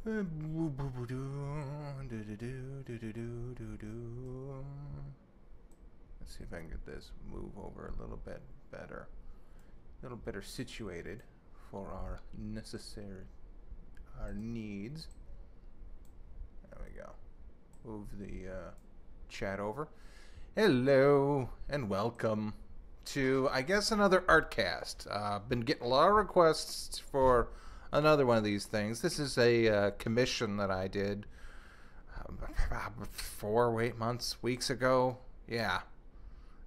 Let's see if I can get this move over a little bit better. A little better situated for our needs. There we go. Move the chat over. Hello and welcome to, I guess, another Artcast. Been getting a lot of requests for another one of these things. This is a commission that I did 4 weeks ago. Yeah,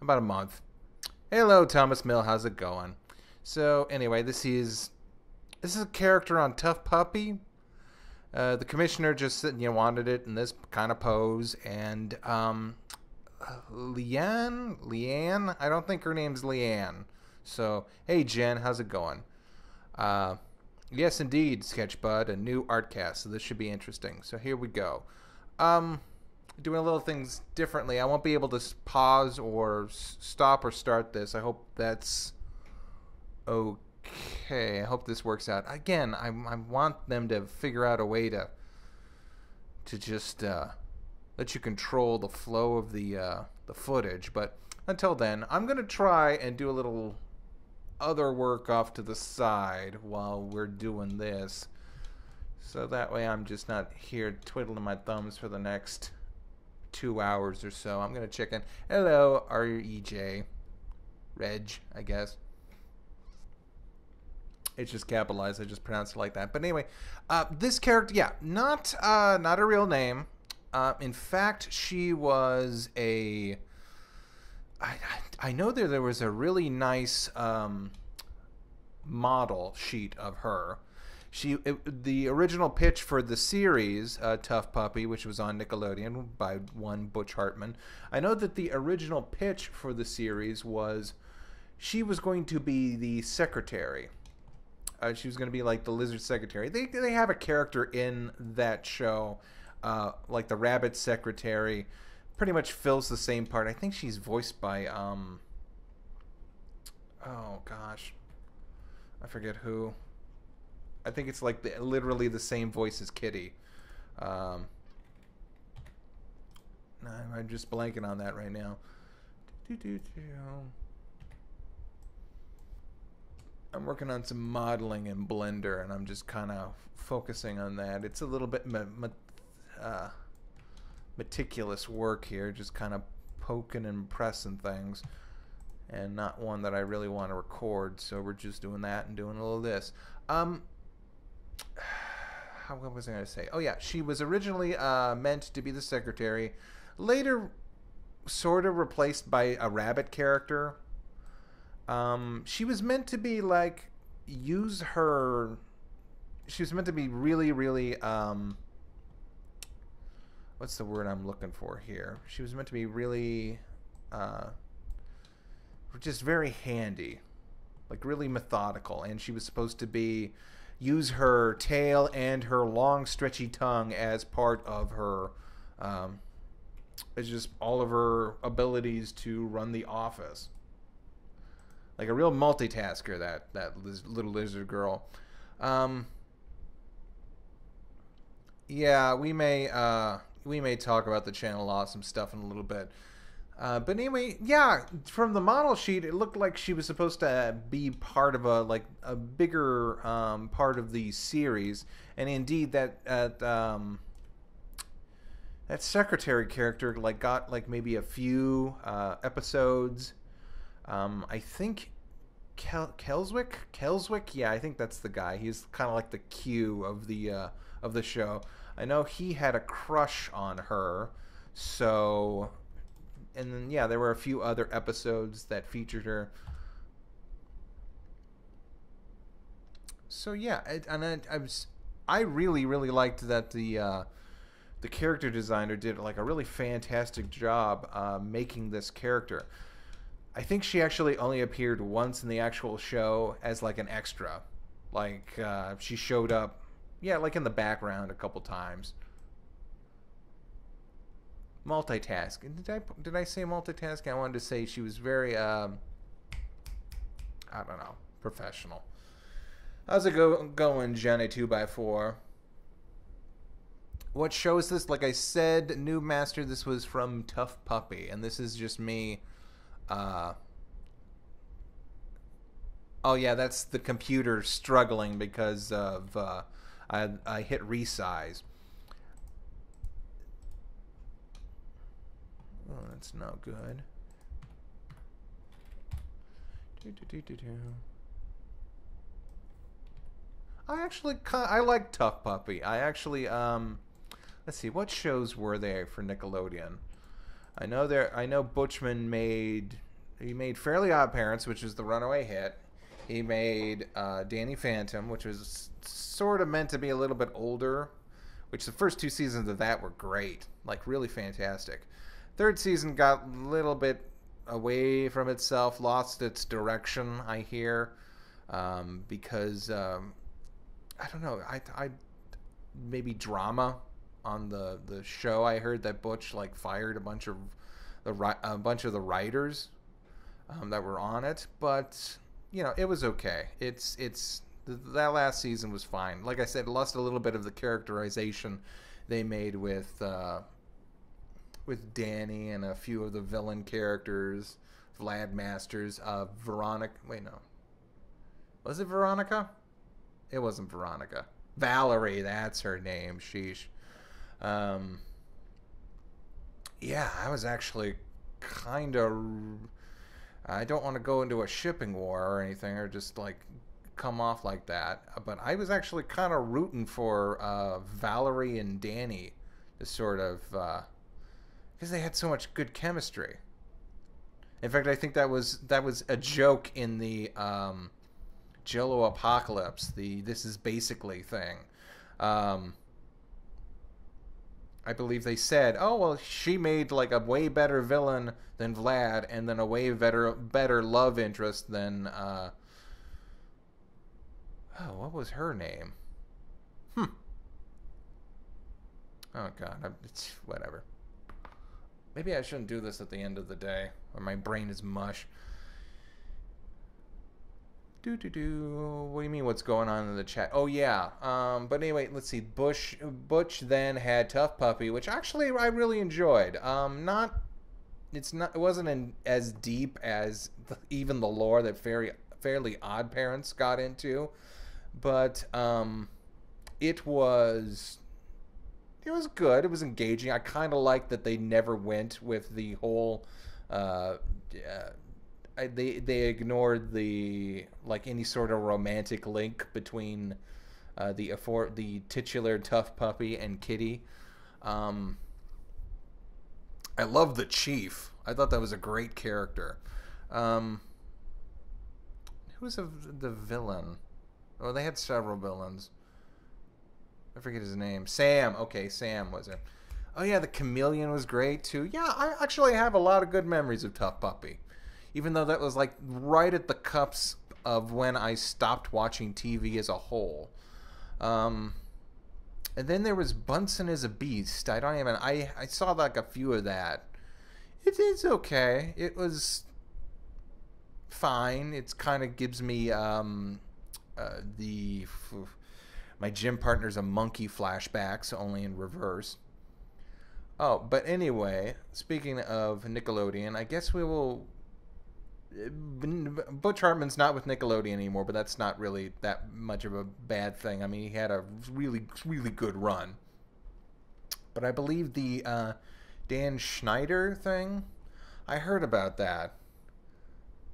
about a month. Hello, Thomas Mill. How's it going? So anyway, this is a character on T.U.F.F. Puppy. The commissioner just wanted it in this kind of pose, and Leanne, I don't think her name's Leanne. So hey Jen, how's it going? Yes indeed, Sketchbud, a new Artcast, so this should be interesting. So here we go. Doing a little things differently. I won't be able to pause or stop or start this. I hope that's okay. I hope this works out. Again, I want them to figure out a way to just let you control the flow of the footage. But until then, I'm gonna try and do a little other work off to the side while we're doing this, so that way I'm just not here twiddling my thumbs for the next 2 hours or so. I'm gonna check in. Hello, REJ, Reg, I guess. It's just capitalized. I just pronounced it like that. But anyway, this character, yeah, not a real name. In fact, she was a. I know there was a really nice model sheet of her. The original pitch for the series T.U.F.F. Puppy, which was on Nickelodeon by one Butch Hartman. I know that the original pitch for the series was she was going to be the secretary. She was going to be like the lizard secretary. They have a character in that show, like the rabbit secretary. Pretty much fills the same part. I think she's voiced by oh gosh, I forget who. I think it's like literally the same voice as Kitty. I'm just blanking on that right now. I'm working on some modeling in Blender, and I'm just kind of focusing on that. It's a little bit meticulous work here, just kind of poking and pressing things, and not one that I really want to record, so we're just doing that and doing a little of this. What was I going to say? Oh yeah, she was originally meant to be the secretary, later sort of replaced by a rabbit character. She was meant to be like, she was meant to be really what's the word I'm looking for here? She was meant to be really, just very handy, like really methodical, and she was supposed to use her tail and her long stretchy tongue as part of her, it's just all of her abilities to run the office. Like a real multitasker, that little lizard girl. Yeah, we may talk about the channel awesome stuff in a little bit. But anyway, yeah, from the model sheet, it looked like she was supposed to be part of a bigger part of the series, and indeed that secretary character got maybe a few episodes. I think Kelswick, yeah, I think that's the guy. He's kind of like the Q of the show. I know he had a crush on her, so, and then yeah, there were a few other episodes that featured her. So yeah, I really liked that the character designer did like a really fantastic job making this character. I think she actually only appeared once in the actual show as like an extra. Like she showed up, yeah, like in the background a couple times. Multitasking. Did I say multitasking? I wanted to say she was very I don't know, professional. How's it going, Jenny 2x4? What show is this? Like I said, New Master, this was from T.U.F.F. Puppy, and this is just me. Oh yeah, that's the computer struggling because of I hit resize. Oh, that's no good. I like T.U.F.F. Puppy. I actually let's see, what shows were there for Nickelodeon? I know Butchman made Fairly Odd Parents, which is the runaway hit. He made Danny Phantom, which was sort of meant to be a little bit older, which the first 2 seasons of that were great, like really fantastic. Third season got a little bit away from itself, lost its direction, I hear, because I don't know, I maybe drama on the show. I heard that Butch like fired a bunch of the writers that were on it, but you know, it was okay. That last season was fine. Like I said, it lost a little bit of the characterization they made with Danny and a few of the villain characters, Vlad Masters, Veronica. Wait, no, was it Veronica? It wasn't Veronica. Valerie, that's her name. Sheesh. Yeah, I was actually kind of. I don't want to go into a shipping war or anything, or just like come off like that. But I was actually kind of rooting for Valerie and Danny to sort of, because they had so much good chemistry. In fact, I think that was a joke in the Jello Apocalypse, the "This Is Basically" thing. I believe they said, "Oh well, she made like a way better villain than Vlad, and then a way better love interest than what was her name? Oh God, it's whatever. Maybe I shouldn't do this at the end of the day, or my brain is mush." What do you mean? What's going on in the chat? Oh yeah. But anyway, let's see. Butch then had T.U.F.F. Puppy, which actually I really enjoyed. It wasn't as deep as even the lore that Fairly Odd Parents got into, but it was good. It was engaging. I kind of liked that they never went with the whole. They ignored the like any sort of romantic link between the titular T.U.F.F. Puppy and Kitty. I love the Chief. I thought that was a great character. Who was the villain? Oh, they had several villains. I forget his name. Sam. Okay, Sam was it. Oh yeah, the Chameleon was great too. Yeah, I actually have a lot of good memories of T.U.F.F. Puppy. Even though that was like right at the cusp of when I stopped watching TV as a whole. And then there was Bunsen as a Beast. I saw like a few of that. It is okay. It was fine. It kind of gives me my gym partner's a monkey flashbacks, only in reverse. Oh, but anyway, speaking of Nickelodeon, I guess we will. Butch Hartman's not with Nickelodeon anymore, but that's not really that much of a bad thing. I mean, he had a really, really good run. But I believe the Dan Schneider thing, I heard about that.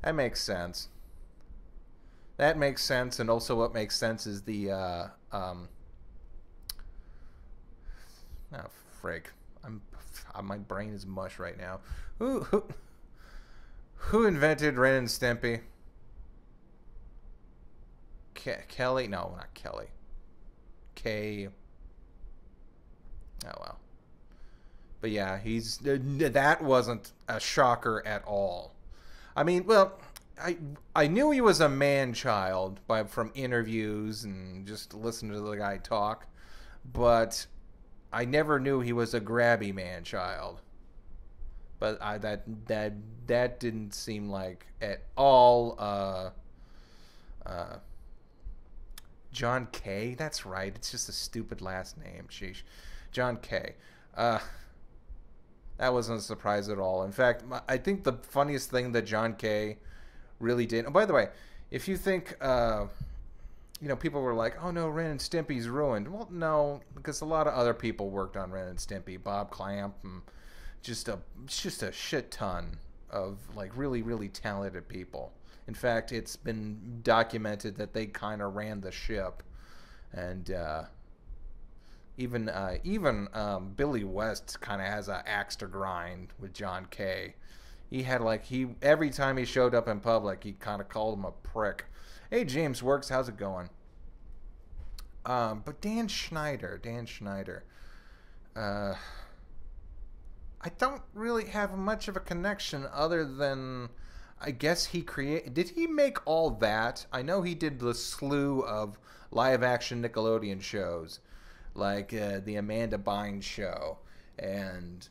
That makes sense. That makes sense, and also what makes sense is the frig. My brain is mush right now. Who invented Ren and Stimpy? Kelly? No, not Kelly. K. Oh well. But yeah, that wasn't a shocker at all. I mean, well, I knew he was a man-child from interviews and just listening to the guy talk, but I never knew he was a grabby man-child. But that didn't seem like at all John K. That's right. It's just a stupid last name. Sheesh. John K. That wasn't a surprise at all. In fact, I think the funniest thing that John K. really did. Oh, by the way, if you think, people were like, "Oh no, Ren and Stimpy's ruined." Well, no, because a lot of other people worked on Ren and Stimpy. Bob Clamp, and just a shit ton of like really really talented people. In fact, it's been documented that they kind of ran the ship, and even Billy West kind of has an axe to grind with John K. He had every time he showed up in public, he kind of called him a prick. Hey, James Works, how's it going? But Dan Schneider. I don't really have much of a connection other than, I guess did he make all that? I know he did the slew of live-action Nickelodeon shows, like the Amanda Bynes show, and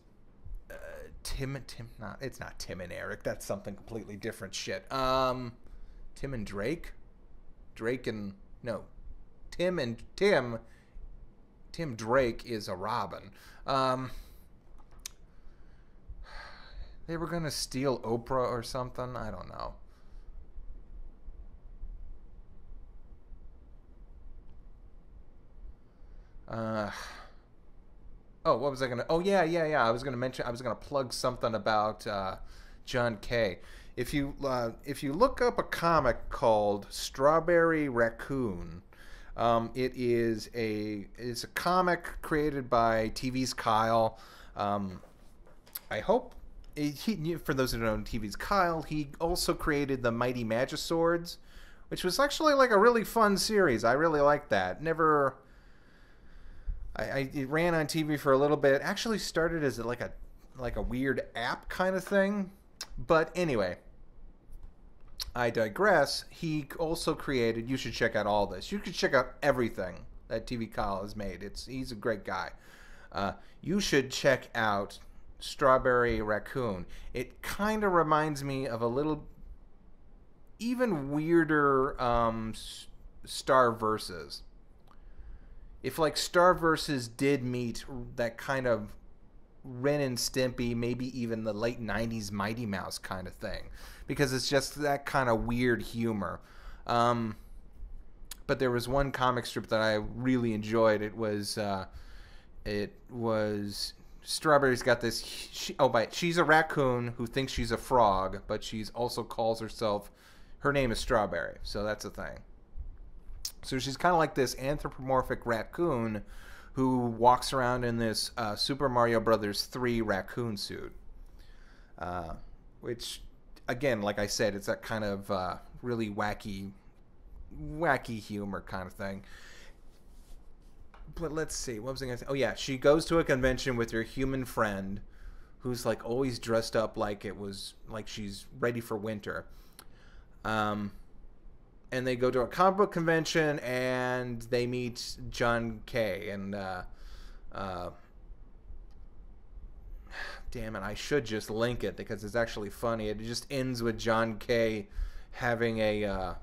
it's not Tim and Eric. That's something completely different shit. Tim and Drake? Tim Drake is a Robin. They were gonna steal Oprah or something. I don't know. Oh, what was I gonna? Oh, yeah. I was gonna plug something about John K. If you look up a comic called Strawberry Raccoon, it's a comic created by TV's Kyle. I hope for those who don't know TV's Kyle, he also created the Mighty Magiswords, which was actually like a really fun series. I really liked that. It ran on TV for a little bit. Actually started as like a weird app kind of thing. But anyway, I digress. He also created, you should check out all this. You should check out everything that TV Kyle has made. He's a great guy. You should check out Strawberry Raccoon. It kind of reminds me of a little even weirder Star Versus. If like Star Versus did meet that kind of Ren and Stimpy, maybe even the late 90s Mighty Mouse kind of thing, because it's just that kind of weird humor. But there was one comic strip that I really enjoyed. It was Strawberry's got this. She's a raccoon who thinks she's a frog, but she's also calls herself. Her name is Strawberry, so that's a thing. So she's kind of like this anthropomorphic raccoon who walks around in this Super Mario Brothers 3 raccoon suit. Which, again, like I said, it's that kind of really wacky humor kind of thing. But let's see, what was I going to say? Oh yeah, she goes to a convention with her human friend who's like always dressed up like she's ready for winter. And they go to a comic book convention and they meet John K. And damn it, I should just link it because it's actually funny. It just ends with John K. having an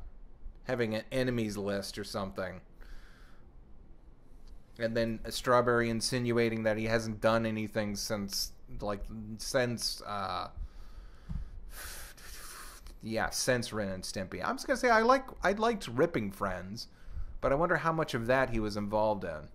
enemies list or something. And then Strawberry insinuating that he hasn't done anything since Ren and Stimpy. I'm just gonna say I liked Ripping Friends, but I wonder how much of that he was involved in.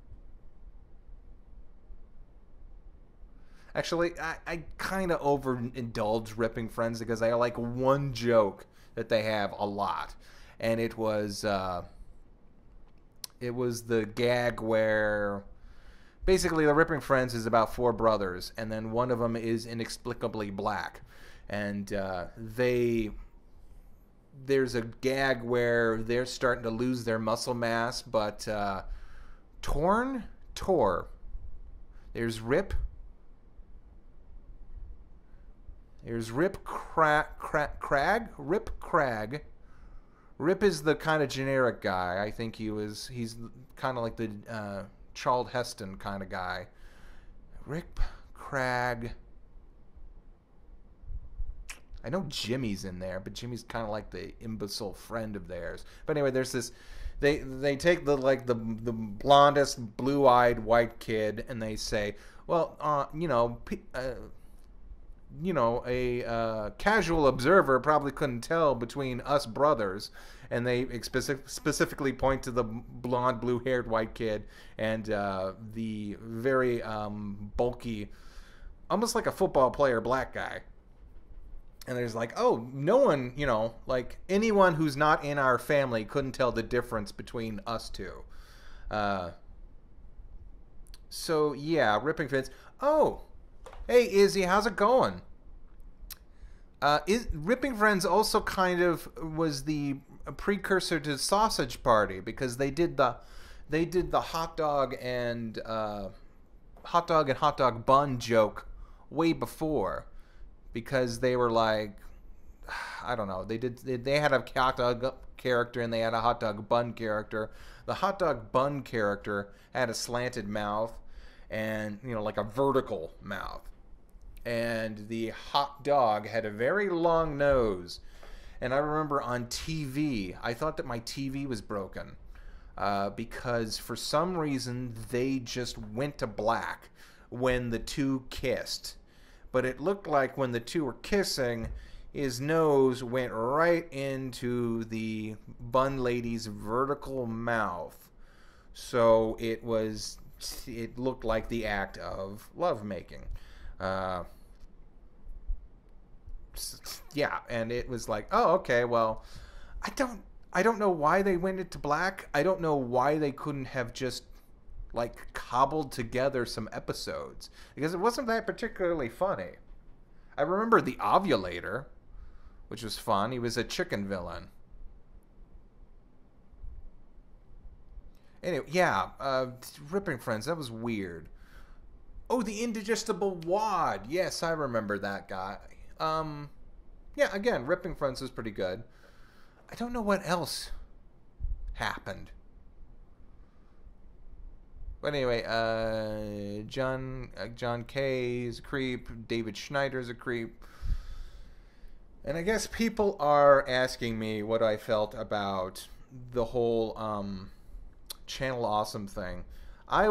Actually, I kind of overindulge Ripping Friends because I like one joke that they have a lot, and it was the gag where basically the Ripping Friends is about four brothers, and then one of them is inexplicably black, and there's a gag where they're starting to lose their muscle mass, but there's Rip Crag. Rip is the kind of generic guy. I think he's kind of like the Charlton Heston kind of guy. Rip Crag. I know Jimmy's in there, but Jimmy's kind of like the imbecile friend of theirs. But anyway, there's this they take the blondest blue-eyed white kid and they say, well, a casual observer probably couldn't tell between us brothers, and they specifically point to the blonde, blue-haired white kid and the very bulky, almost like a football player, black guy. And there's like, oh, no one, like anyone who's not in our family couldn't tell the difference between us two. So yeah, ripping fans. Oh, hey Izzy, how's it going? Ripping Friends also kind of was the precursor to Sausage Party, because they did the hot dog and hot dog bun joke way before, because they were like, I don't know, they had a hot dog character and they had a hot dog bun character. The hot dog bun character had a slanted mouth and like a vertical mouth, and the hot dog had a very long nose. And I remember on TV, I thought that my TV was broken because for some reason they just went to black when the two kissed. But it looked like when the two were kissing, his nose went right into the bun lady's vertical mouth. So it looked like the act of lovemaking. Yeah, and it was like, oh, okay, well, I don't know why they went into black. I don't know why they couldn't have just like cobbled together some episodes, because it wasn't that particularly funny. I remember the Ovulator, which was fun. He was a chicken villain. Anyway, yeah, Ripping Friends, that was weird. Oh, the Indigestible Wad. Yes, I remember that guy. Yeah, again, Ripping Friends was pretty good. I don't know what else happened. But anyway, John Kay is a creep. David Schneider's a creep. And I guess people are asking me what I felt about the whole Channel Awesome thing. I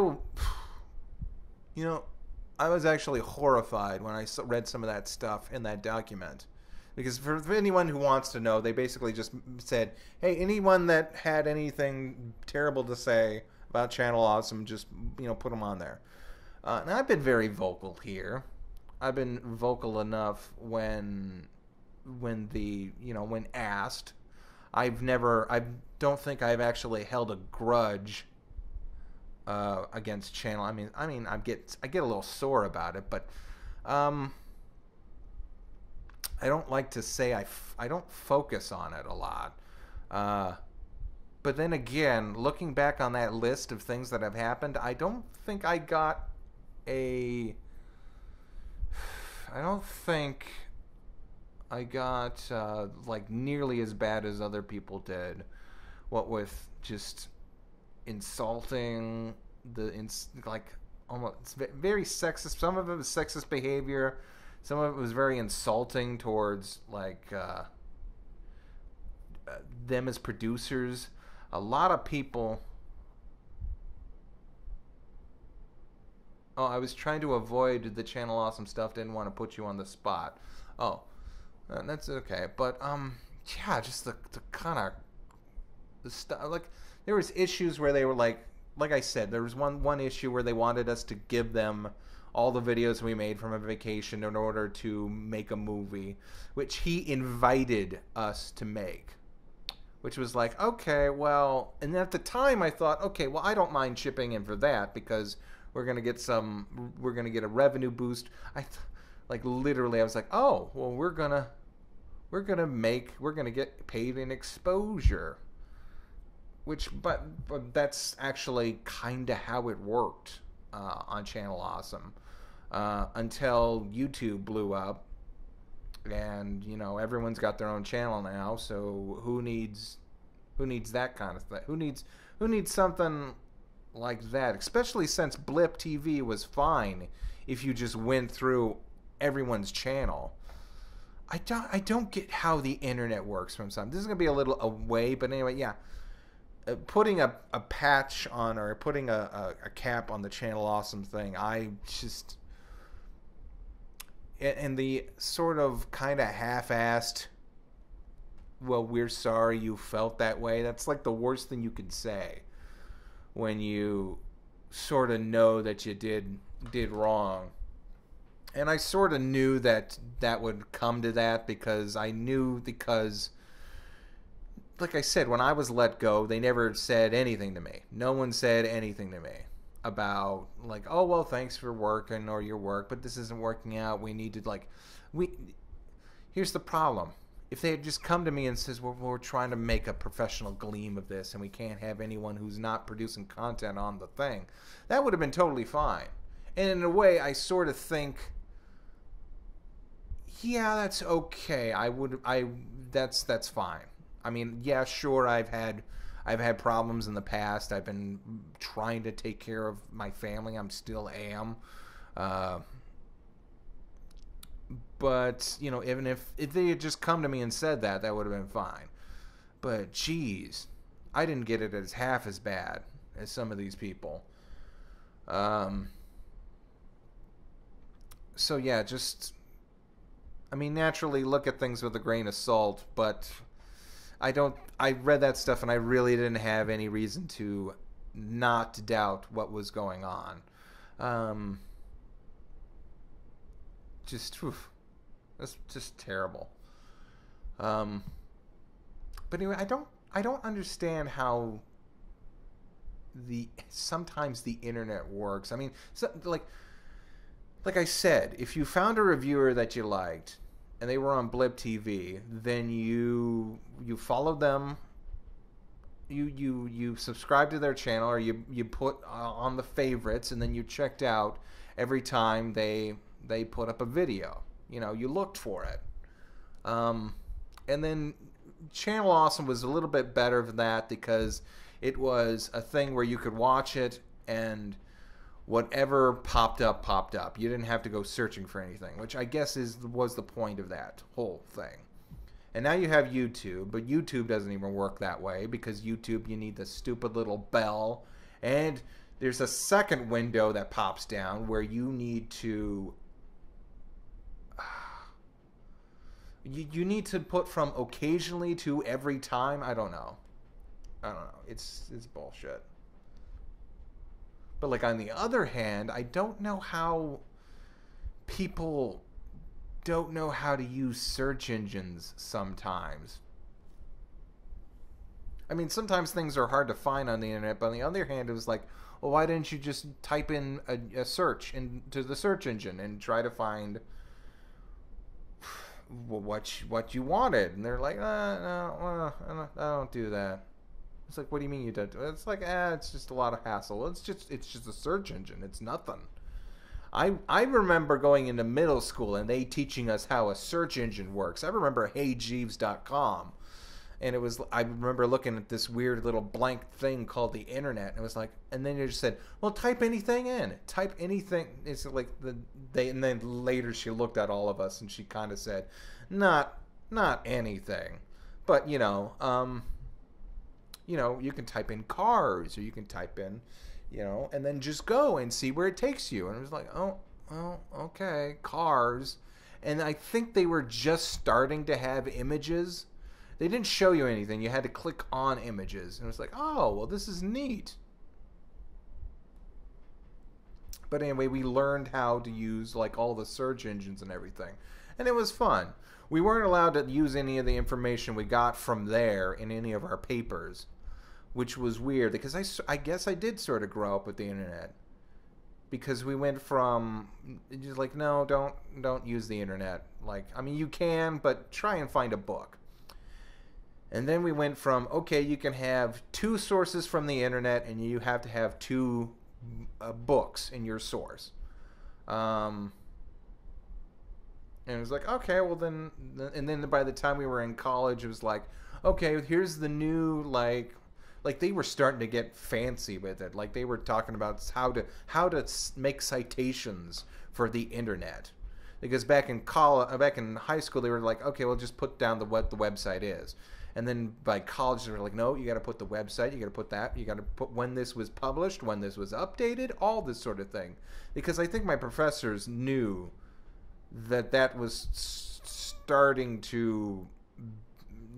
was actually horrified when I read some of that stuff in that document. Because for anyone who wants to know, they basically just said, hey, anyone that had anything terrible to say about Channel Awesome, just, put them on there. And I've been very vocal here. I've been vocal enough when asked. I don't think I've actually held a grudge against Channel. I mean, I get a little sore about it, but I don't like to say I don't focus on it a lot. But then again, looking back on that list of things that have happened, I don't think I got like nearly as bad as other people did. What with just insulting almost very sexist. Some of it was sexist behavior. Some of it was very insulting towards them as producers. A lot of people. Oh, I was trying to avoid the Channel Awesome stuff. Didn't want to put you on the spot. Oh, that's okay. But yeah, just the kind of the stuff. Like there was issues where they were like I said, there was one issue where they wanted us to give them all the videos we made from a vacation in order to make a movie, which he invited us to make. Which was like, okay, well, and at the time I thought, okay, well, I don't mind chipping in for that because we're gonna get a revenue boost. Literally, I was like, oh, well, we're gonna get paid in exposure. But that's actually kind of how it worked on Channel Awesome until YouTube blew up. And everyone's got their own channel now, so who needs that kind of thing? Who needs something like that? Especially since Blip TV was fine if you just went through everyone's channel. I don't get how the internet works from some. This is gonna be a little away, but anyway, yeah. putting a patch on, or putting a cap on the Channel Awesome thing, I just, and the sort of kind of half-assed, well, we're sorry you felt that way. That's like the worst thing you could say when you sort of know that you did wrong. And I sort of knew that would come to that, because like I said, when I was let go, they never said anything to me. No one said anything to me about, like, oh, well, thanks for working, or your work, but this isn't working out. We need to, like, here's the problem. If they had just come to me and says, well, we're trying to make a professional gleam of this, and we can't have anyone who's not producing content on the thing, that would have been totally fine. And in a way, I sort of think, yeah, that's okay. That's fine. I mean, yeah, sure, I've had problems in the past. I've been trying to take care of my family. I'm still am. But, you know, even if they had just come to me and said that would have been fine. But, geez, I didn't get it as half as bad as some of these people. So, yeah, just, I mean, naturally look at things with a grain of salt, but I read that stuff and I really didn't have any reason to not doubt what was going on. That's just terrible. But anyway, I don't understand how sometimes the internet works. I mean, like I said, if you found a reviewer that you liked and they were on Blip TV, then you followed them. You subscribed to their channel, or you put on the favorites, and then you checked out every time they put up a video. You know, you looked for it. And then Channel Awesome was a little bit better than that, because it was a thing where you could watch it and whatever popped up. You didn't have to go searching for anything, which I guess was the point of that whole thing. And now you have YouTube, but YouTube doesn't even work that way, because YouTube, you need the stupid little bell, and there's a second window that pops down where you need to you need to put from occasionally to every time. I don't know. It's bullshit. But, like, on the other hand, I don't know how people don't know how to use search engines sometimes. I mean, sometimes things are hard to find on the internet, but on the other hand, it was like, well, why didn't you just type in a search into the search engine and try to find what you wanted? And they're like, no, I don't do that. It's like, what do you mean you don't do it? It's like, it's just a lot of hassle. It's just a search engine. It's nothing. I remember going into middle school and they teaching us how a search engine works. I remember HeyJeeves.com. And I remember looking at this weird little blank thing called the internet, and it was like, and then you just said, well, type anything in. Type anything. It's like and then later she looked at all of us and she kind of said, not anything. But, you know, you can type in cars, or you can type in, and then just go and see where it takes you. And it was like, oh, okay, cars. And I think they were just starting to have images. They didn't show you anything. You had to click on images. And it was like, oh, well, this is neat. But anyway, we learned how to use, like, all the search engines and everything. And it was fun. We weren't allowed to use any of the information we got from there in any of our papers, which was weird, because I guess I did sort of grow up with the internet. Because we went from, just like, no, don't use the internet. Like, I mean, you can, but try and find a book. And then we went from, okay, you can have 2 sources from the internet, and you have to have 2 books in your source. And it was like, okay, well then, and then by the time we were in college, it was like, okay, here's the new, like they were starting to get fancy with it. Like, they were talking about how to make citations for the internet. Because back in high school, they were like, okay, well, just put down what the website is. And then by college, they were like, no, you got to put the website, you got to put that, you got to put when this was published, when this was updated, all this sort of thing. Because I think my professors knew that was starting to,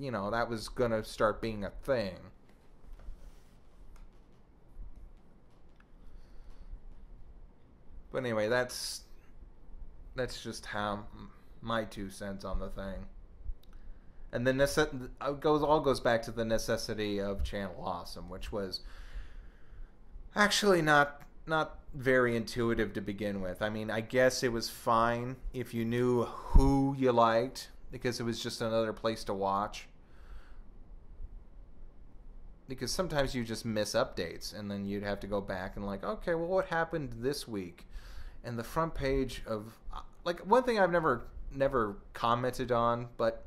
that was going to start being a thing. But anyway, that's just how my 2 cents on the thing. And then all goes back to the necessity of Channel Awesome, which was actually not very intuitive to begin with. I mean, I guess it was fine if you knew who you liked, because it was just another place to watch. Because sometimes you just miss updates, and then you'd have to go back and like, okay, well, what happened this week? And the front page of, like, one thing I've never commented on, but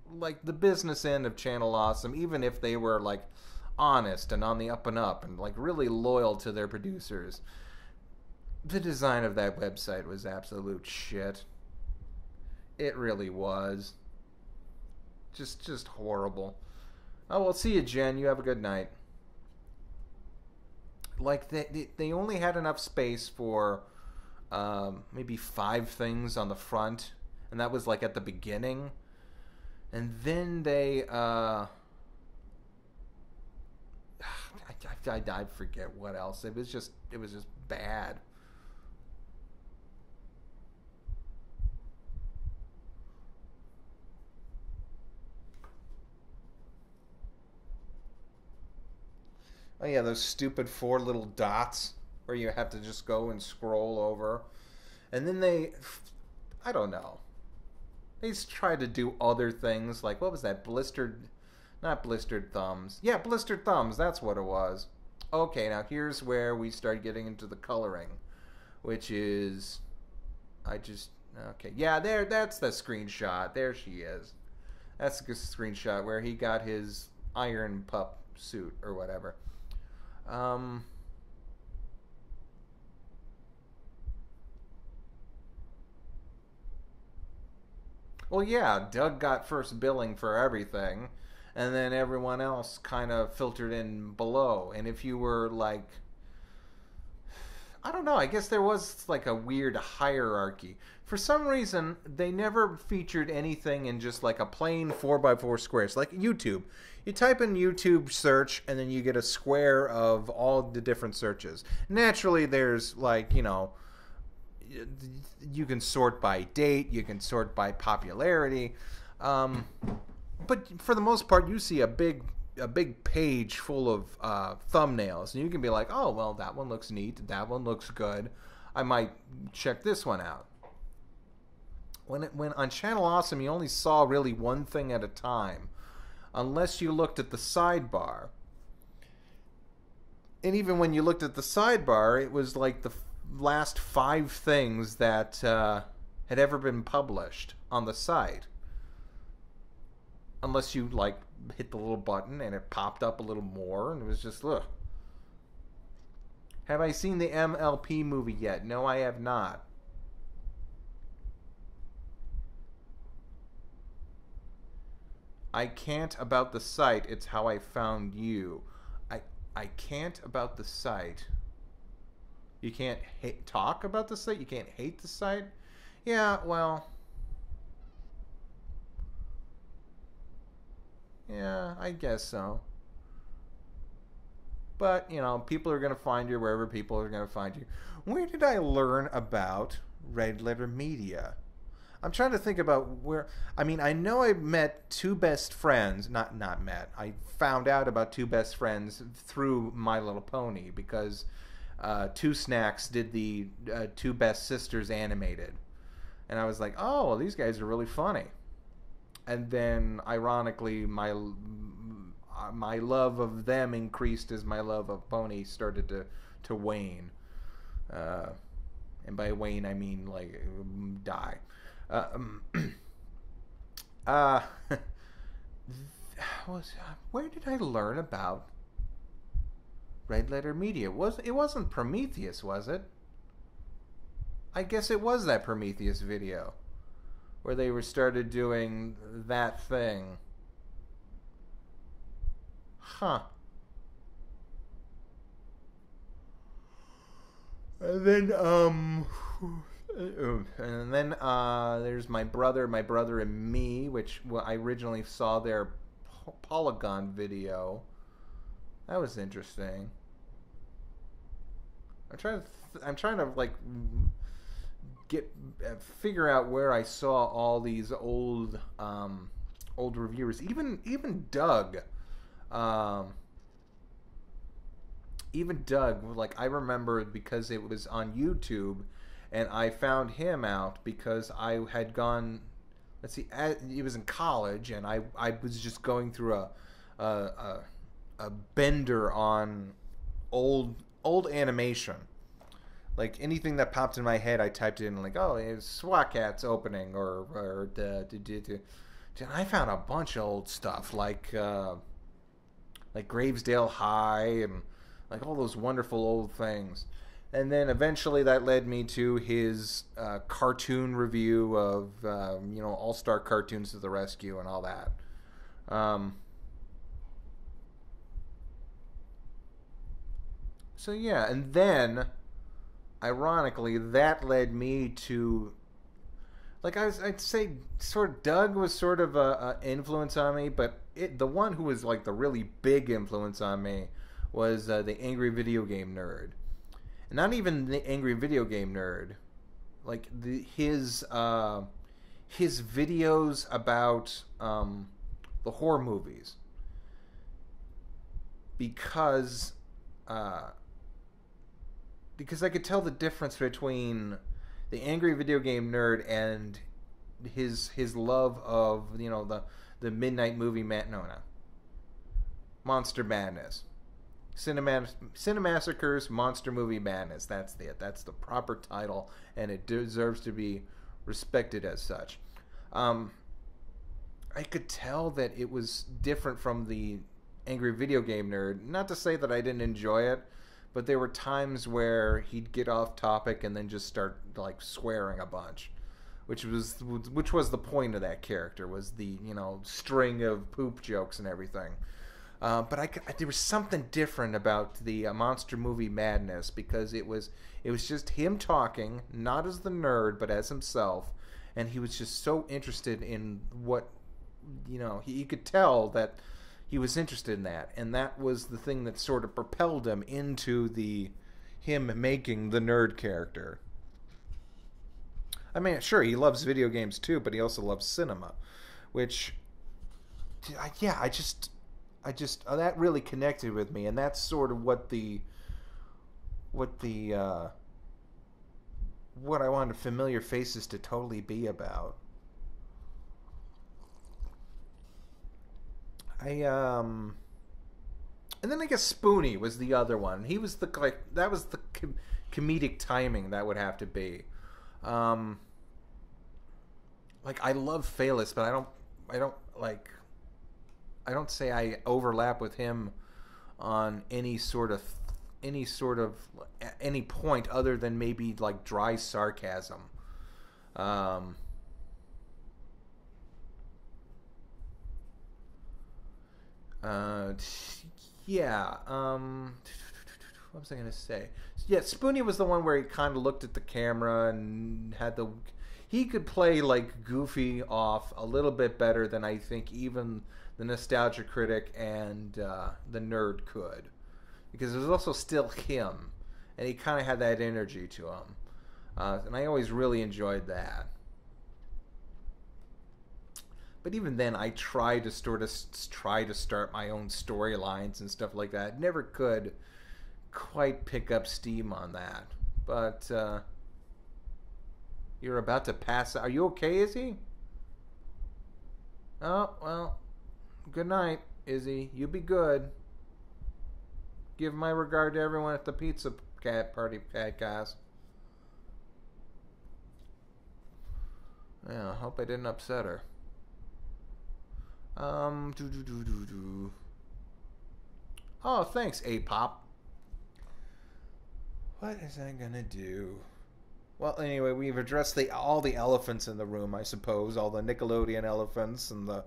like the business end of Channel Awesome, even if they were like honest and on the up and up and like really loyal to their producers, the design of that website was absolute shit. It really was. Just horrible. Oh, well, see you, Jen. You have a good night. Like, they only had enough space for maybe 5 things on the front, and that was like at the beginning. And then they I forget what else. It was just bad. Oh yeah, those stupid 4 little dots where you have to just go and scroll over. And then I don't know. They tried to do other things, like, what was that? Not blistered thumbs. Yeah, blistered thumbs, that's what it was. Okay, now here's where we start getting into the coloring, which is, okay. Yeah, that's the screenshot. There she is. That's the screenshot where he got his iron pup suit or whatever. Well, yeah, Doug got first billing for everything, and then everyone else kind of filtered in below. And if you were like, I don't know, I guess there was like a weird hierarchy. For some reason, they never featured anything in just like a plain 4x4 squares, like YouTube. You type in YouTube search, and then you get a square of all the different searches. Naturally, there's like, you can sort by date, you can sort by popularity, but for the most part, you see a big page full of thumbnails, and you can be like, oh, well, that one looks neat, that one looks good, I might check this one out. When on Channel Awesome, you only saw really one thing at a time, unless you looked at the sidebar. And even when you looked at the sidebar, it was like the last 5 things that had ever been published on the site, unless you like hit the little button and it popped up a little more, and it was just, ugh. Have I seen the MLP movie yet? No, I have not. I can't about the site. It's how I found you. I can't about the site. You can't talk about the site? You can't hate the site? Yeah, well. Yeah, I guess so. But, people are going to find you wherever people are going to find you. Where did I learn about Red Letter Media? I'm trying to think about where. I mean, I know I met 2 best friends. Not met. I found out about 2 best friends through My Little Pony, because 2 Snacks did the 2 Best Sisters animated. And I was like, oh, well, these guys are really funny. And then, ironically, my love of them increased as my love of Pony started to wane. And by wane, I mean, like, die. Where did I learn about Red Letter Media? It wasn't Prometheus, was it? I guess it was that Prometheus video where they started doing that thing. Huh. And then, there's my brother and me, which I originally saw their Polygon video. That was interesting. I'm trying to like figure out where I saw all these old reviewers. Even Doug. Even Doug, like I remember because it was on YouTube, and I found him out because I had gone. Let's see, he was in college, and I was just going through a bender on old animation. Like anything that popped in my head, I typed in like, oh, it's SWAT Cats opening, or I found a bunch of old stuff like Gravesdale High and like all those wonderful old things. And then eventually that led me to his cartoon review of All-Star Cartoons to the Rescue and all that. So yeah, and then ironically that led me to I'd say sort of Doug was sort of a influence on me, but the one who was like the really big influence on me was the Angry Video Game Nerd. And not even the Angry Video Game Nerd, like his videos about the horror movies, because I could tell the difference between the Angry Video Game Nerd and his love of the Midnight Movie Monster Madness. Cinemassacre's Monster Movie Madness. That's the proper title, and it deserves to be respected as such. I could tell that it was different from the Angry Video Game Nerd. Not to say that I didn't enjoy it, but there were times where he'd get off topic and then just start like swearing a bunch, which was the point of that character, was the string of poop jokes and everything. But there was something different about the Monster Movie Madness, because it was just him talking, not as the nerd, but as himself, and he was just so interested in what, he could tell that he was interested in that, and that was the thing that sort of propelled him into him making the nerd character. I mean, sure, he loves video games too, but he also loves cinema, which, I just that really connected with me, and that's sort of what I wanted Familiar Faces to totally be about. And then I guess Spoonie was the other one. He was that was the comedic timing that would have to be. I love Phalis, but I don't say I overlap with him on any point other than maybe like dry sarcasm. What was I gonna say? Yeah, Spoonie was the one where he kind of looked at the camera and he could play like Goofy off a little bit better than I think even the Nostalgia Critic and the Nerd could, because it was also still him, and he kind of had that energy to him, and I always really enjoyed that. But even then, I tried to start my own storylines and stuff like that. Never could quite pick up steam on that. But you're about to pass out. Are you okay, Izzy? Oh, well, good night, Izzy. You be good. Give my regard to everyone at the Pizza Cat Party Podcast. Yeah, I hope I didn't upset her. Oh, thanks, A-Pop. What is I gonna do? Well, anyway, we've addressed all the elephants in the room, I suppose. All the Nickelodeon elephants and the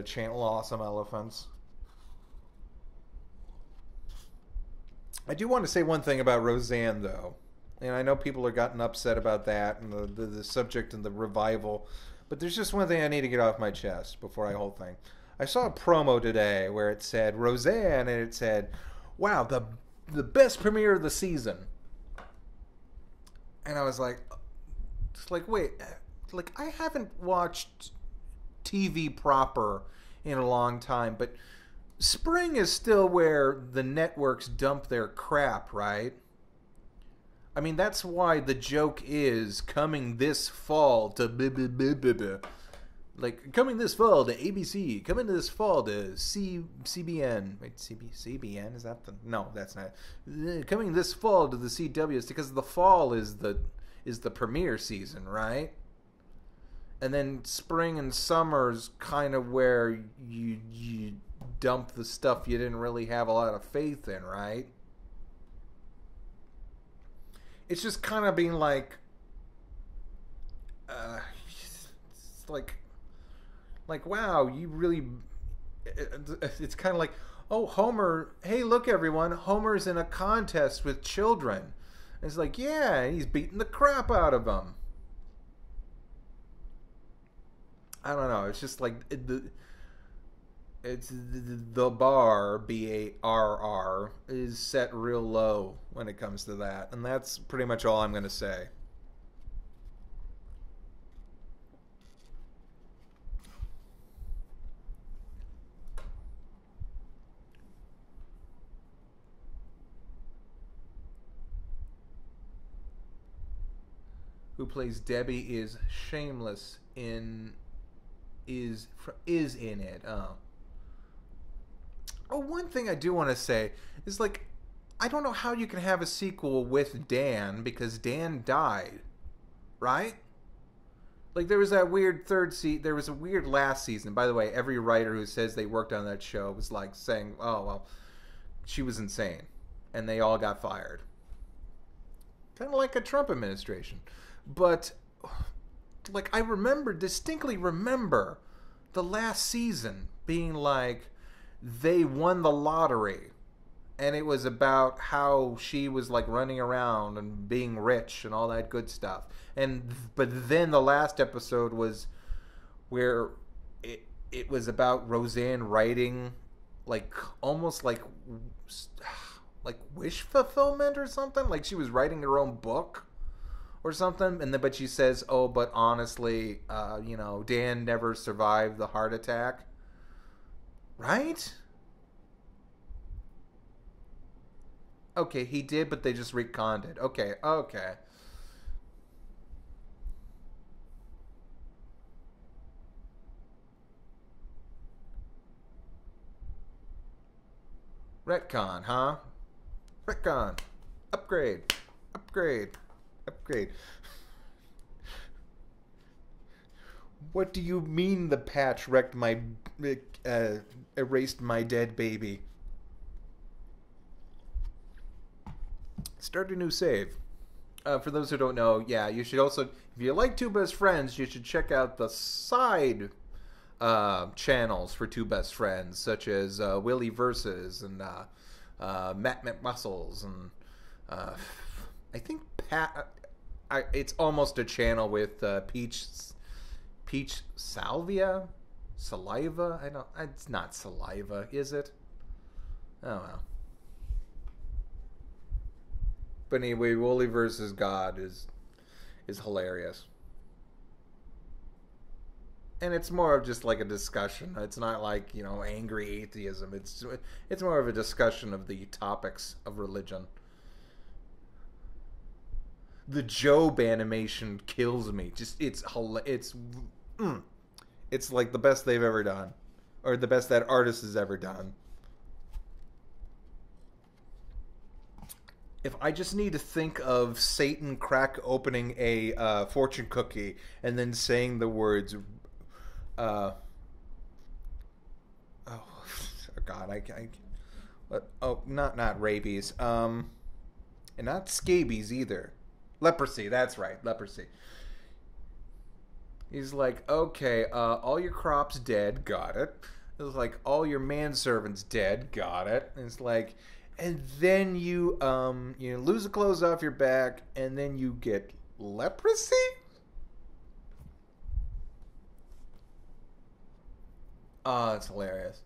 Channel Awesome elephants. I do want to say one thing about Roseanne, though. And I know people are gotten upset about that and the subject and the revival. But there's just one thing I need to get off my chest before I whole thing. I saw a promo today where it said Roseanne, and it said, wow, the best premiere of the season. And I was like, wait, like, I haven't watched TV proper in a long time, but spring is still where the networks dump their crap, right? I mean, that's why the joke is coming this fall to like coming this fall to ABC, coming this fall to CBN. Wait, CBN, is that the? No, that's not. Coming this fall to the CW, because the fall is the premiere season, right? And then spring and summer's kind of where you dump the stuff you didn't really have a lot of faith in, right? It's just kind of being like, it's like wow, you really. It's kind of like, oh, Homer. Hey, look, everyone, Homer's in a contest with children. And it's like, yeah, he's beating the crap out of them. I don't know. It's just like it's the bar, BARR, is set real low when it comes to that. And that's pretty much all I'm going to say. Who plays Debbie is shameless in is in it. Oh, one thing I do want to say is, like, I don't know how you can have a sequel with Dan, because Dan died, right? Like, there was that weird there was a weird last season. By the way, every writer who says they worked on that show was like saying, oh, well, she was insane. And they all got fired. Kind of like a Trump administration. But, like, I distinctly remember the last season being like, they won the lottery, and it was about how she was like running around and being rich and all that good stuff. But then the last episode was where it was about Roseanne writing, like, almost like wish fulfillment or something. Like, she was writing her own book or something, and then but she says, oh, but honestly, Dan never survived the heart attack. Right? Okay, he did, but they just retconned it. Okay. Retcon, huh? Retcon. Upgrade. What do you mean the patch erased my dead baby? Start a new save. For those who don't know, yeah, you should also, if you like Two Best Friends, you should check out the side channels for Two Best Friends, such as Willie Versus and Matt McMuscles, and I think it's almost a channel with Peach Saliva. It's not saliva, is it? Oh well. But anyway, Wooly versus God is hilarious. And it's more of just like a discussion. It's not like, angry atheism. It's more of a discussion of the topics of religion. The Job animation kills me. It's like the best they've ever done, or the best that artist has ever done. If I just need to think of Satan crack opening a fortune cookie and then saying the words, oh God, not rabies, and not scabies either. Leprosy, that's right, leprosy. He's like, okay, all your crops dead, got it. It's like, all your manservants dead, got it. And it's like, and then you lose the clothes off your back, and then you get leprosy. Oh, that's hilarious.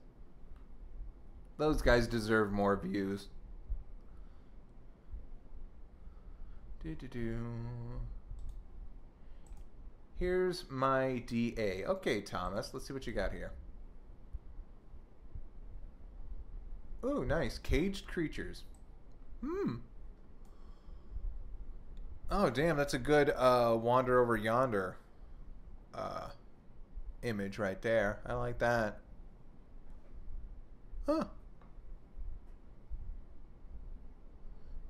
Those guys deserve more views. Do. Here's my DA. Okay, Thomas, let's see what you got here. Ooh, nice. Caged creatures. Oh, damn, that's a good Wander Over Yonder image right there. I like that. Huh.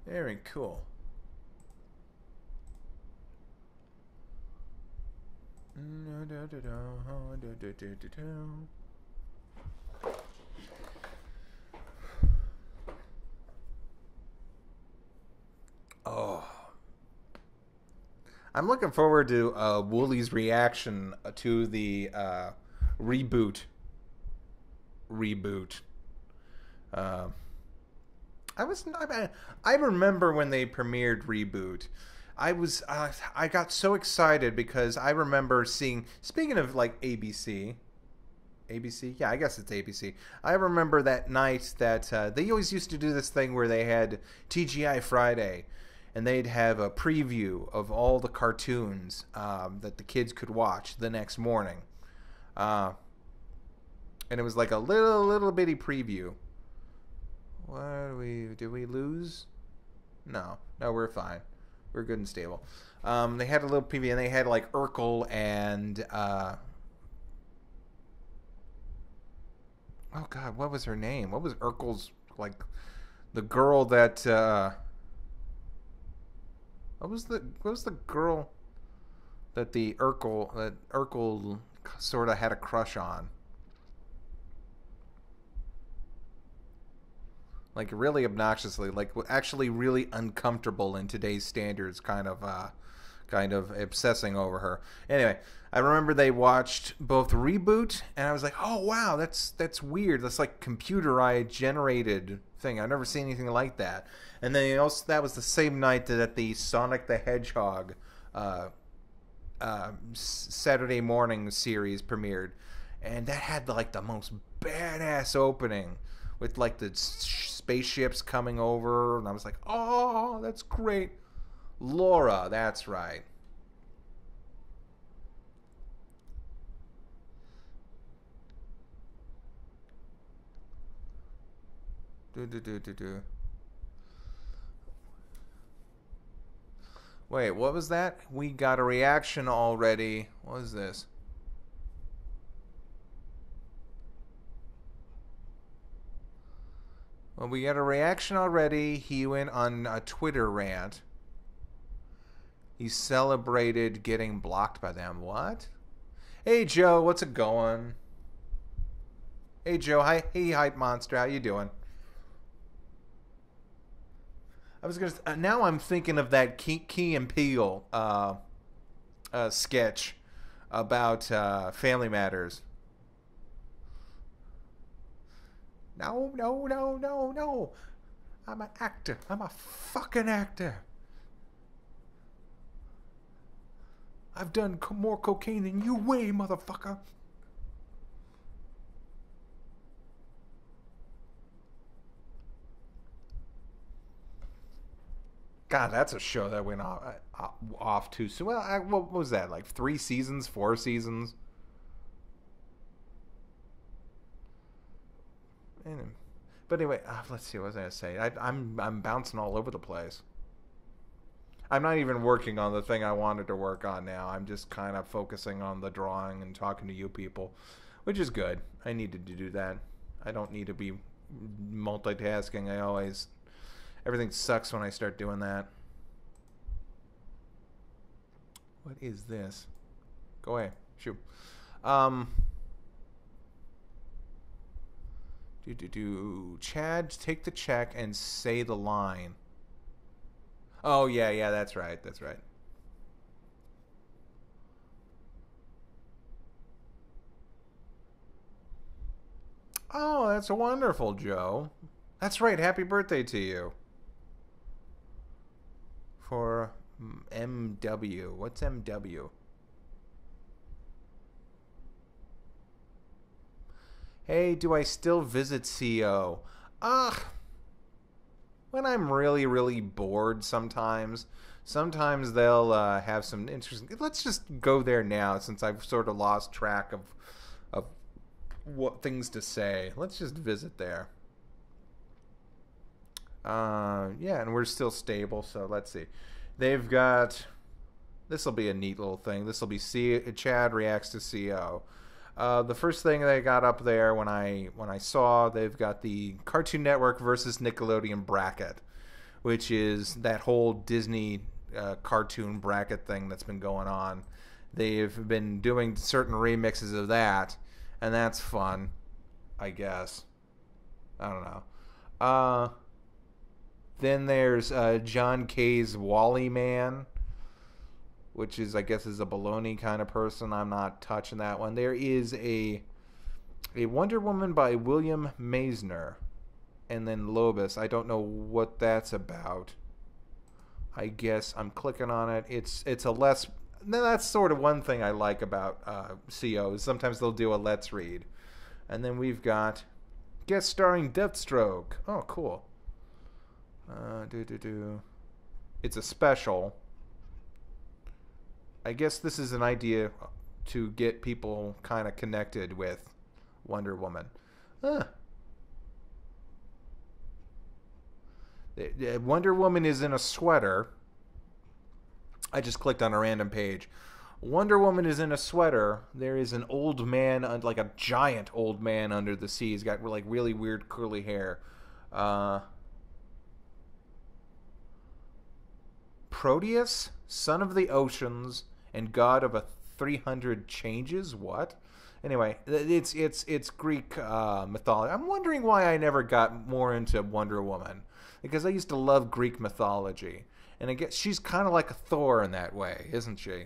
Very cool. Oh. I'm looking forward to Woolie's reaction to the reboot. Uh, I remember when they premiered Reboot. I got so excited because I remember seeing. Speaking of like ABC, yeah, I guess it's ABC. I remember that night that they always used to do this thing where they had TGI Friday, and they'd have a preview of all the cartoons that the kids could watch the next morning, and it was like a little bitty preview. What did we lose? No, we're fine. We're good and stable. They had a little preview, and they had like Urkel and oh god, what was her name? What was Urkel's, like, the girl that what was the girl that Urkel sort of had a crush on? Like, really obnoxiously, like actually really uncomfortable in today's standards, kind of obsessing over her. Anyway, I remember they watched both Reboot, and I was like, oh wow, that's weird. That's like computerized generated thing. I've never seen anything like that. And then also, that was the same night that the Sonic the Hedgehog Saturday morning series premiered, and that had like the most badass opening with like the spaceships coming over, and I was like, oh, that's great. Laura, that's right. Do. Wait, what was that? We got a reaction already. What is this? Well, we got a reaction already. He went on a Twitter rant. He celebrated getting blocked by them. What? Hey, Joe, what's it going? Hey, Joe. Hi. Hey, Hype Monster. How you doing? I was gonna. Now I'm thinking of that Key and Peele sketch about Family Matters. No. I'm an actor. I'm a fucking actor. I've done more cocaine than you weigh, motherfucker. God, that's a show that went off too soon. Well, what was that? Like 3 seasons, 4 seasons? But anyway, let's see. What was I gonna say? I'm bouncing all over the place. I'm not even working on the thing I wanted to work on now. I'm just kind of focusing on the drawing and talking to you people, which is good. I needed to do that. I don't need to be multitasking. Everything sucks when I start doing that. What is this? Go away. Shoot. Chad, take the check and say the line. Oh, yeah, that's right. Oh, that's wonderful, Joe. That's right. Happy birthday to you. For MW. What's MW? Hey, do I still visit CO? Ugh. When I'm really, really bored sometimes, sometimes they'll have some interesting... Let's just go there now since I've sort of lost track of what things to say. Let's just visit there. Yeah, and we're still stable, so let's see. They've got... This will be a neat little thing. This will be Chad reacts to CO. The first thing they got up there when I saw, they've got the Cartoon Network versus Nickelodeon bracket, which is that whole Disney cartoon bracket thing that's been going on. They've been doing certain remixes of that, and that's fun, I guess. I don't know. Then there's John K's Wally Man, which is, I guess, is a baloney kind of person. I'm not touching that one. There is a Wonder Woman by William Meisner, and then Lobus. I don't know what that's about. I guess I'm clicking on it. It's a less... That's sort of one thing I like about CO. Sometimes they'll do a let's read. And then we've got guest starring Deathstroke. Oh, cool. It's a special. I guess this is an idea to get people kind of connected with Wonder Woman. Wonder Woman is in a sweater. I just clicked on a random page. Wonder Woman is in a sweater. There is an old man, like a giant old man under the sea. He's got like really weird curly hair. Proteus, son of the oceans and god of 300 changes. What? Anyway, it's Greek mythology. I'm wondering why I never got more into Wonder Woman, because I used to love Greek mythology, and I guess she's kind of like a Thor in that way, isn't she?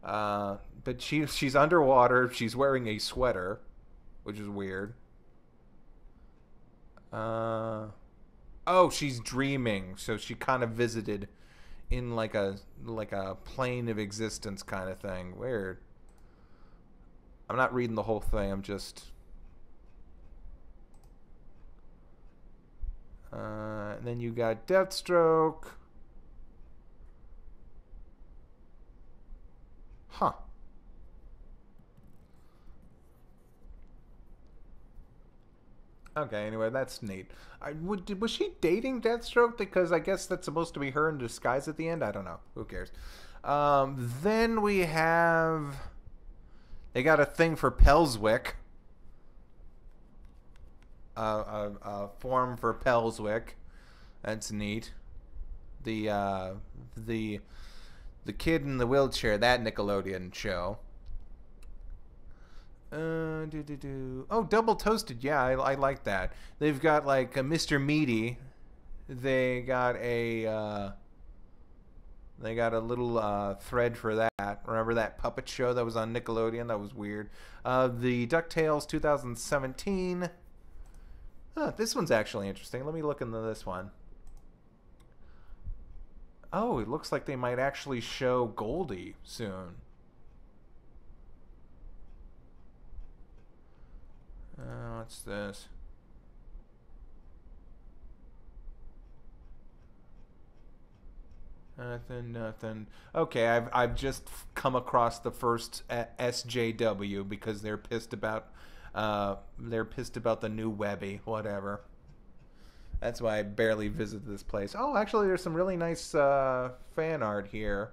But she's underwater. She's wearing a sweater, which is weird. Oh, she's dreaming, so she kind of visited in like a plane of existence kind of thing. Weird. I'm not reading the whole thing. I'm just... and then you got Deathstroke. Huh. Okay, anyway, that's neat. Was she dating Deathstroke? Because I guess that's supposed to be her in disguise at the end. I don't know. Who cares? Then we have... They got a thing for Pelswick. A form for Pelswick. That's neat. The kid in the wheelchair, that Nickelodeon show. Oh, Double Toasted. Yeah, I like that. They've got like a Mr. Meaty. They got a little thread for that. Remember that puppet show that was on Nickelodeon? That was weird. The DuckTales 2017. This one's actually interesting. Let me look into this one. Oh, it looks like they might actually show Goldie soon. What's this? Nothing. Okay, I've just come across the first SJW because they're pissed about the new Webby, whatever. That's why I barely visit this place. Oh, actually, there's some really nice fan art here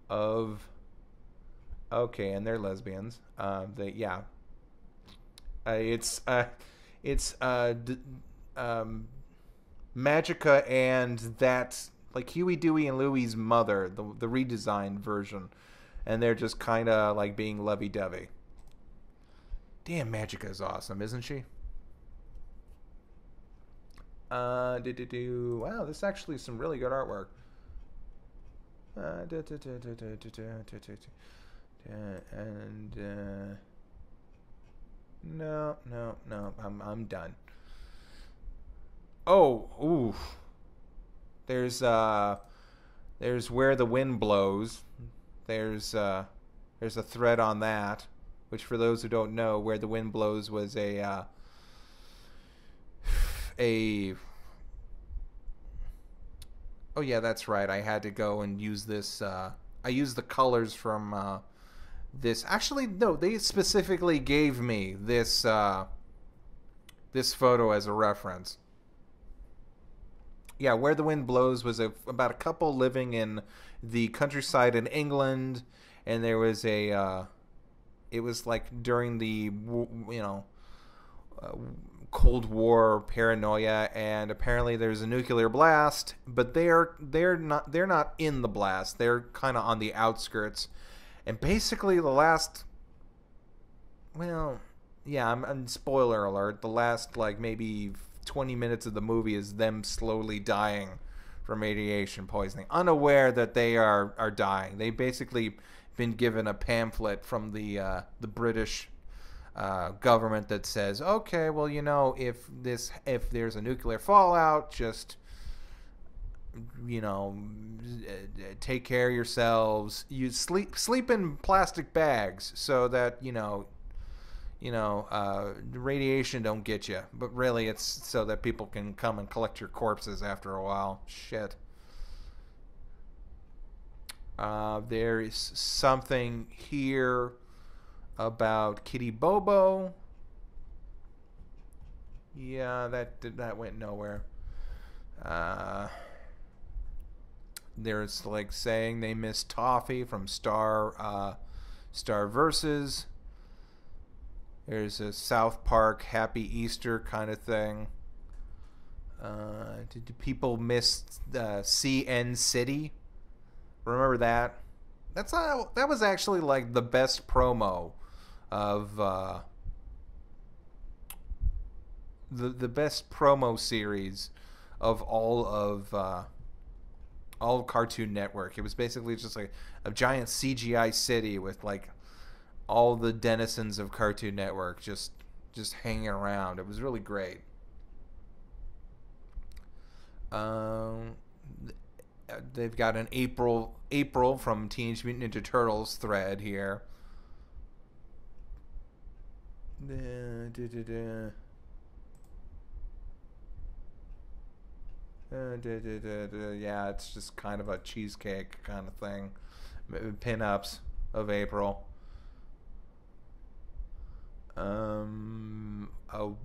of... Okay, and they're lesbians. Yeah. It's Magica and that, like, Huey, Dewey, and Louie's mother, the redesigned version, and they're just kind of like being lovey-dovey. Damn, Magica is awesome, isn't she? Wow, this is actually some really good artwork. No, I'm done. Oh, ooh. There's there's Where the Wind Blows. There's a thread on that, which for those who don't know, Where the Wind Blows was a oh yeah, that's right. I had to go and use this. I used the colors from this. Actually, no, they specifically gave me this photo as a reference. Yeah, Where the Wind Blows was about a couple living in the countryside in England, and there was it was like during the uh, Cold War paranoia, and apparently there's a nuclear blast, but they're not in the blast. They're kind of on the outskirts, and basically the last, well, yeah, I'm spoiler alert. The last like maybe 20 minutes of the movie is them slowly dying from radiation poisoning, unaware that they are dying. They basically been given a pamphlet from the British government that says, okay, well, if there's a nuclear fallout, just take care of yourselves. You sleep in plastic bags so that radiation don't get you. But really, it's so that people can come and collect your corpses after a while. Shit. There is something here about Kitty Bobo. Yeah, that went nowhere. There's like saying they miss Toffee from Star Versus. There's a South Park Happy Easter kind of thing. Do people miss CN City? Remember that? That was actually like the best promo of the best promo series of all of Cartoon Network. It was basically just like a giant CGI city with like all the denizens of Cartoon Network just hanging around. It was really great. They've got an April from Teenage Mutant Ninja Turtles thread here. Yeah, it's just kind of a cheesecake kind of thing. Pin-ups of April. A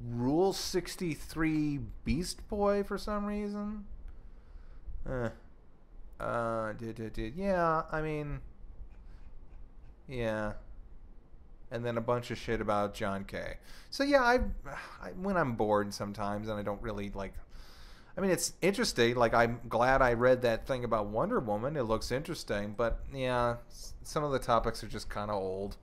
Rule 63 Beast Boy for some reason. Yeah, I mean, yeah. And then a bunch of shit about John Kay. So yeah, I when I'm bored sometimes and I don't really like, I mean, it's interesting. Like, I'm glad I read that thing about Wonder Woman. It looks interesting, but yeah, some of the topics are just kind of old.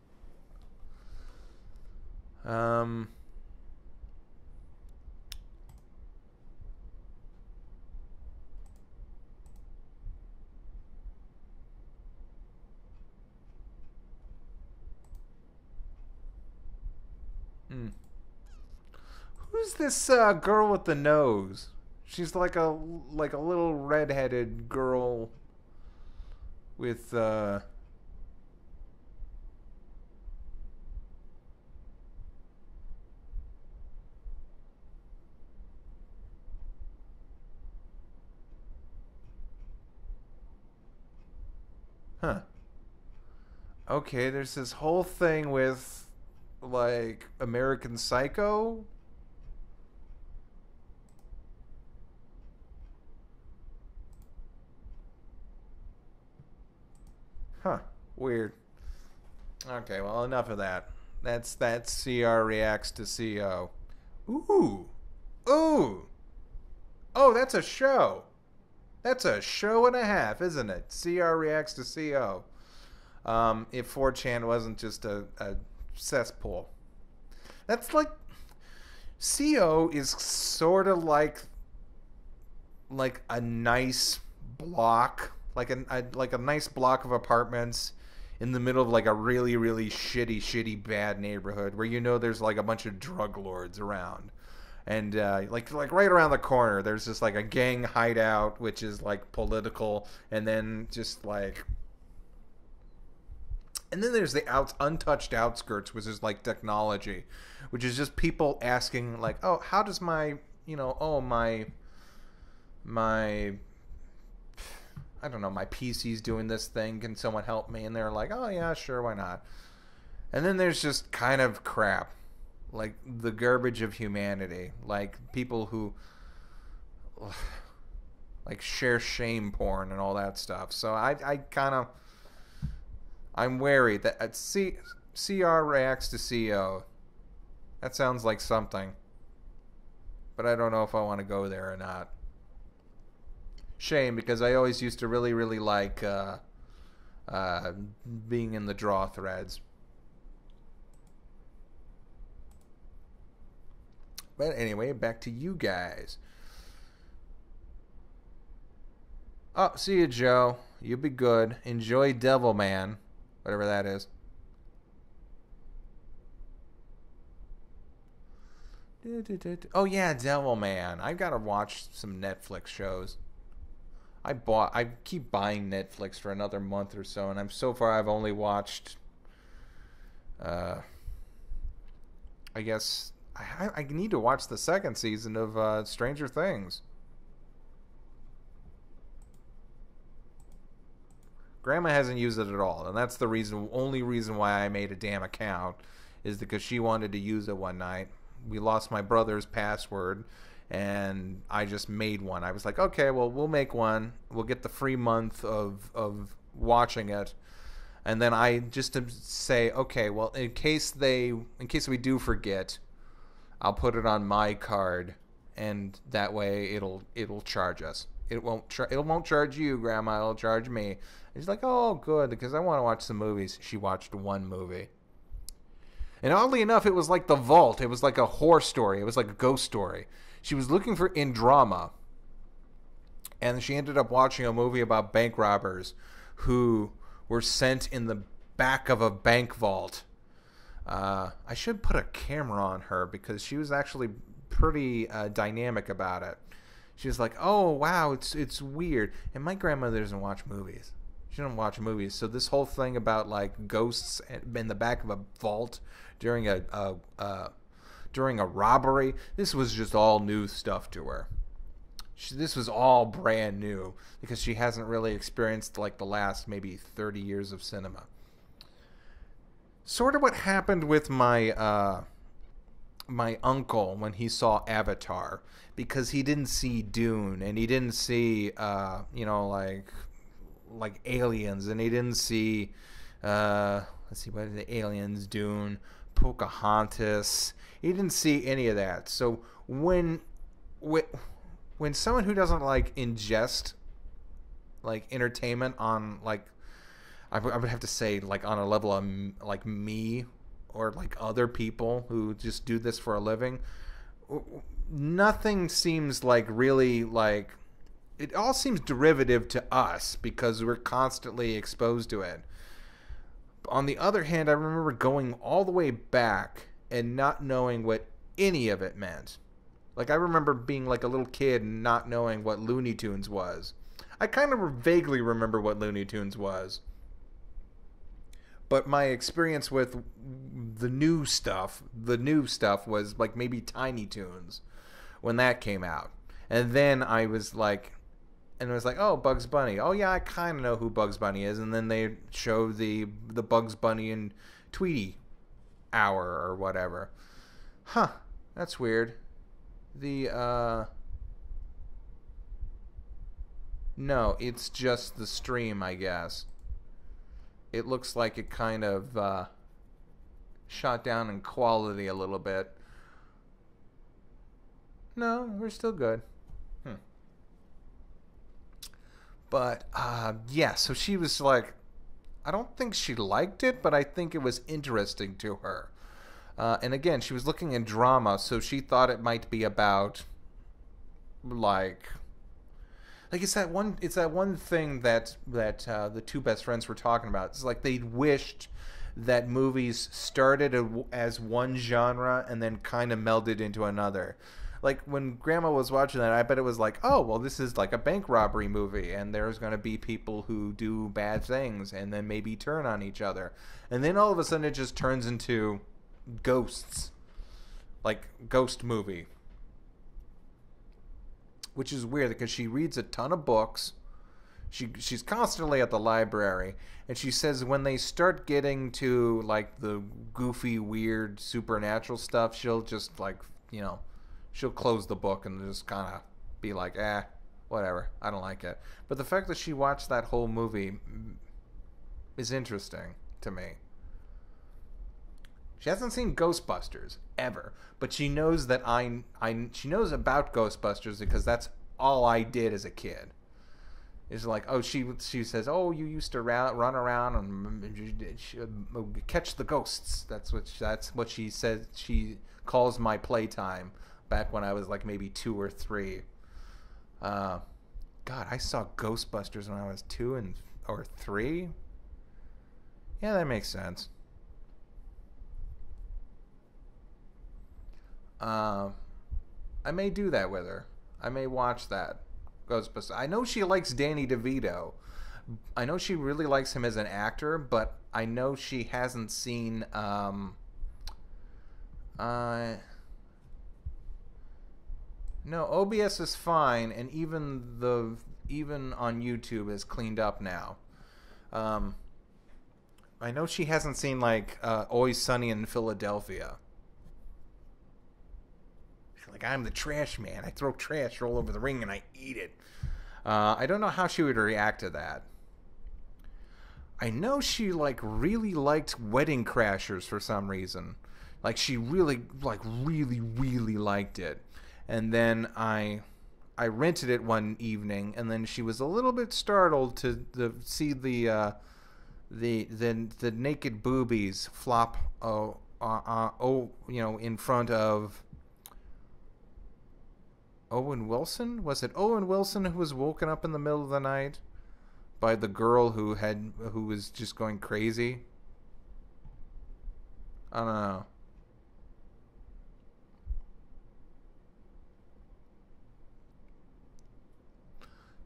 Who's this girl with the nose? She's like a little redheaded girl with huh. Okay, there's this whole thing with like American Psycho. Huh. Weird. Okay, well, enough of that. That's CR reacts to CO. Ooh. Ooh. Oh, that's a show. That's a show and a half, isn't it? CR reacts to CO. If 4chan wasn't just a cesspool. That's like, CO is sort of like a nice block, like a nice block of apartments in the middle of like a really, really shitty bad neighborhood where there's like a bunch of drug lords around. And like right around the corner, there's just like a gang hideout, which is like political, and then just like, and then there's the untouched outskirts, which is like technology, which is just people asking like, oh, how does my, my I don't know, my PC's doing this thing. Can someone help me? And they're like, oh yeah, sure, why not? And then there's just kind of crap, like the garbage of humanity, like people who like share shame porn and all that stuff. So I'm wary that at CR reacts to CO. That sounds like something, but I don't know if I want to go there or not. Shame, because I always used to really, really like being in the draw threads. But anyway, back to you guys. Oh, see you, Joe. You be good. Enjoy Devilman, whatever that is. Oh yeah, Devilman. I've got to watch some Netflix shows. I keep buying Netflix for another month or so, and I've only watched I guess I need to watch the second season of Stranger Things. Grandma hasn't used it at all, and that's the only reason why I made a damn account, is because she wanted to use it one night. We lost my brother's password, and I just made one. I was like, okay, well, we'll make one. We'll get the free month of watching it. And then I just to say, okay, well, in case we do forget, I'll put it on my card, and that way it'll charge us. It won't charge you, Grandma. It'll charge me. And she's like, oh, good, because I want to watch some movies. She watched one movie. And oddly enough, it was like The Vault. It was like a horror story. It was like a ghost story. She was looking for in drama, and she ended up watching a movie about bank robbers who were sent in the back of a bank vault. I should put a camera on her, because she was actually pretty dynamic about it. She was like, oh, wow, it's weird. And my grandmother doesn't watch movies. She doesn't watch movies. So this whole thing about like ghosts in the back of a vault during a robbery, this was just all new stuff to her. This was all brand new, because she hasn't really experienced like the last maybe 30 years of cinema. Sort of what happened with my my uncle when he saw Avatar, because he didn't see Dune, and he didn't see like Aliens, and he didn't see let's see, what are the Aliens, Dune, Pocahontas. He didn't see any of that. So when someone who doesn't like ingest like entertainment on like, I would have to say like on a level of like me or like other people who just do this for a living, nothing seems like really like, it all seems derivative to us because we're constantly exposed to it. On the other hand, I remember going all the way back and not knowing what any of it meant. Like, I remember being like a little kid and not knowing what Looney Tunes was. I kind of vaguely remember what Looney Tunes was. But my experience with the new stuff was like maybe Tiny Toons when that came out. And then I was like, oh, Bugs Bunny. Oh yeah, I kind of know who Bugs Bunny is. And then they show the Bugs Bunny and Tweety hour or whatever. Huh, that's weird. No, it's just the stream, I guess. It looks like it kind of shot down in quality a little bit. No, we're still good. But, yeah, so she was like, I don't think she liked it, but I think it was interesting to her. And again, she was looking in drama, so she thought it might be about, like it's that one thing that the two best friends were talking about. It's like they wished that movies started as one genre and then kind of melded into another. like when Grandma was watching that, I bet it was like, oh, well, this is like a bank robbery movie, and there's going to be people who do bad things and then maybe turn on each other. And then all of a sudden it just turns into ghosts. Like ghost movie. Which is weird because she reads a ton of books. She's constantly at the library, and she says when they start getting to like the goofy, weird, supernatural stuff, she'll just like, you know, she'll close the book and just kind of be like, whatever, I don't like it. But the fact that she watched that whole movie is interesting to me. She hasn't seen Ghostbusters ever, but she knows that she knows about Ghostbusters because that's all I did as a kid. It's like, oh, she says, oh, you used to run around and catch the ghosts. That's what she says. She calls my playtime back when I was like maybe 2 or 3. God, I saw Ghostbusters when I was 2 or 3. Yeah, that makes sense. I may do that with her. I may watch that Ghostbusters. I know she likes Danny DeVito. I know she really likes him as an actor, but I know she hasn't seen no, OBS is fine, and even on YouTube is cleaned up now. I know she hasn't seen like Always Sunny in Philadelphia. Like, I'm the trash man. I throw trash all over the ring and I eat it. I don't know how she would react to that. I know she like really liked Wedding Crashers for some reason. Like she really liked it. And then I rented it one evening, and then she was a little bit startled to see the naked boobies flop in front of Owen Wilson? Was it Owen Wilson who was woken up in the middle of the night by the girl who was just going crazy? I don't know.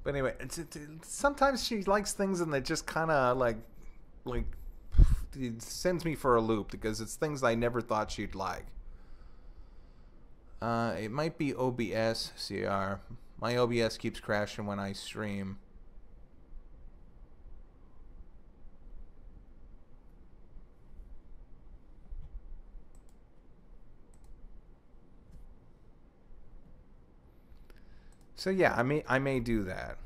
But anyway, sometimes she likes things and they just kind of like it sends me for a loop because it's things I never thought she'd like. It might be OBS, CR. My OBS keeps crashing when I stream. So yeah, I may do that.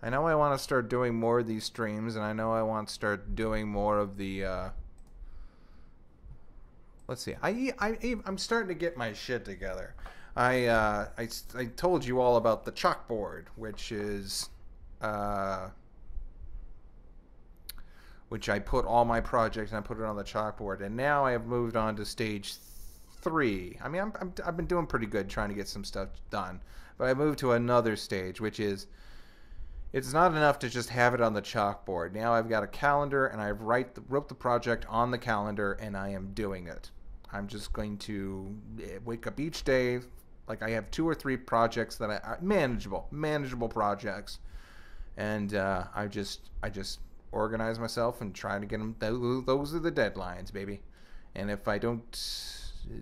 I know I want to start doing more of these streams, and I know I want to start doing more of the, let's see, I'm starting to get my shit together. I told you all about the chalkboard, which is, which I put all my projects and I put it on the chalkboard, and now I have moved on to stage 3. I mean, I've been doing pretty good trying to get some stuff done, but I moved to another stage, which is, it's not enough to just have it on the chalkboard. Now I've got a calendar, and I wrote the project on the calendar, and I am doing it. I'm just going to wake up each day. Like I have 2 or 3 projects that are manageable projects, and I just organize myself and try to get them. Those are the deadlines, baby. And if I don't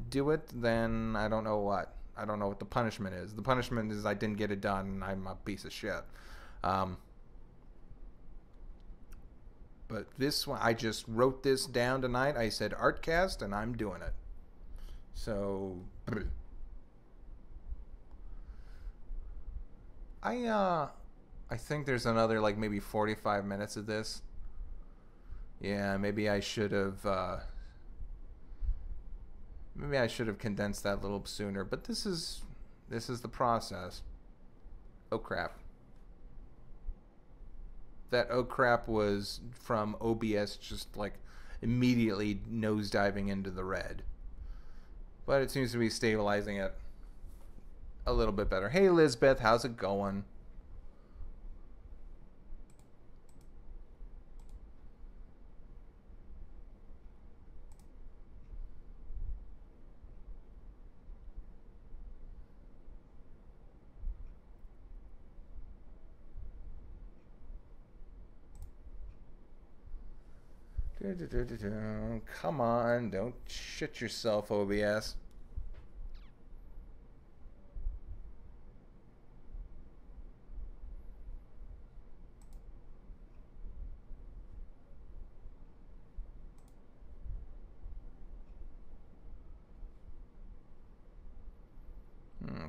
do it, then I don't know what. I don't know what the punishment is. The punishment is I didn't get it done, and I'm a piece of shit. But this one, I just wrote this down tonight. I said Artcast, and I'm doing it. So I think there's another like maybe 45 minutes of this. Yeah, maybe I should have condensed that a little sooner, but this is the process. Oh crap. That oh crap was from OBS just like immediately nosediving into the red. But it seems to be stabilizing it a little bit better. Hey Lisbeth, how's it going? Come on, don't shit yourself, OBS.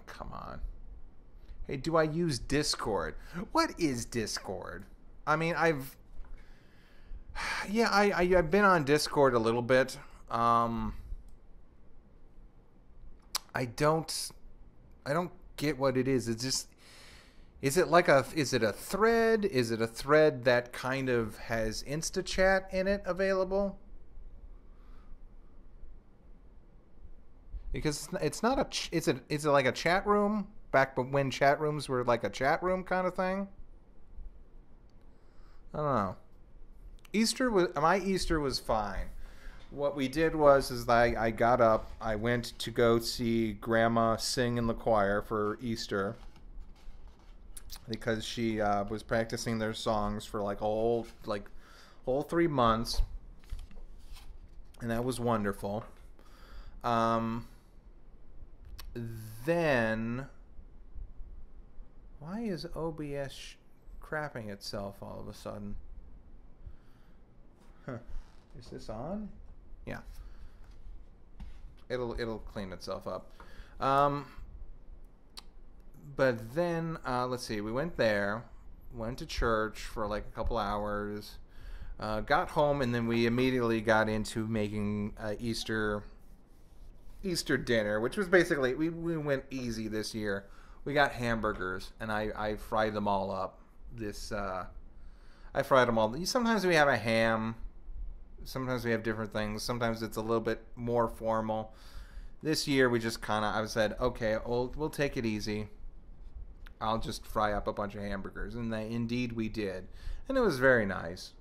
Come on. Hey, do I use Discord? What is Discord? I mean, I've been on Discord a little bit. I don't get what it is. It's just, is it a thread? Is it a thread that kind of has InstaChat in it available? Because it's not is it like a chat room back when chat rooms were like a chat room kind of thing? I don't know. My Easter was fine. What we did is I got up, I went to go see Grandma sing in the choir for Easter because she was practicing their songs for like a whole 3 months, and that was wonderful. Then why is OBS crapping itself all of a sudden? Huh. Is this on? Yeah. It'll clean itself up. But then let's see. We went to church for like a couple hours, got home, and then we immediately got into making Easter dinner, which was basically we went easy this year. We got hamburgers, and I fried them all up. I fried them all. Sometimes we have a ham. Sometimes we have different things. Sometimes it's a little bit more formal. This year we just I said, okay, we'll take it easy. I'll just fry up a bunch of hamburgers, and indeed we did, and it was very nice.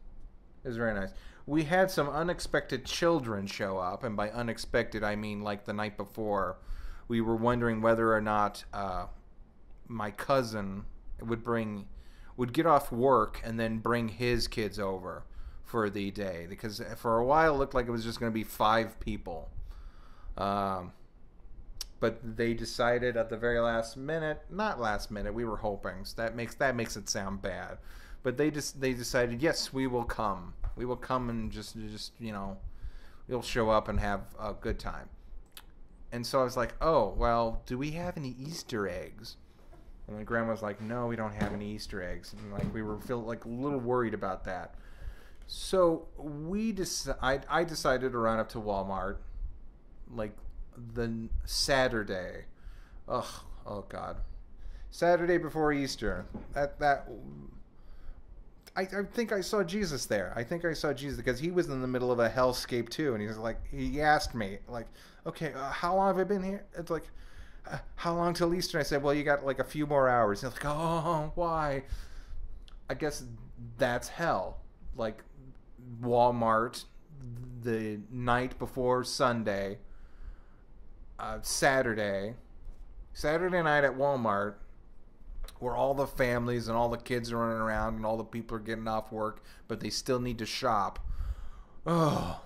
It was very nice. We had some unexpected children show up, and by unexpected I mean like the night before. We were wondering whether or not my cousin would get off work and then bring his kids over for the day, because for a while it looked like it was just going to be 5 people. But they decided at the very last minute, not last minute, we were hoping, so that makes it sound bad. But they decided, yes, we will come. We will come and just we'll show up and have a good time. And so I was like, oh, well, do we have any Easter eggs? And my grandma was like, no, we don't have any Easter eggs. And like we were feeling like a little worried about that. So I decided to run up to Walmart like the Saturday. Oh God. Saturday before Easter. I think I saw Jesus there. I think I saw Jesus because he was in the middle of a hellscape too, and he asked me like, okay, how long have I been here? It's like, how long till Easter? And I said, well, you got like a few more hours. And he's like, oh, why? I guess that's hell. Like Walmart, the night before Sunday, Saturday night at Walmart, where all the families and all the kids are running around and all the people are getting off work, but they still need to shop. Oh.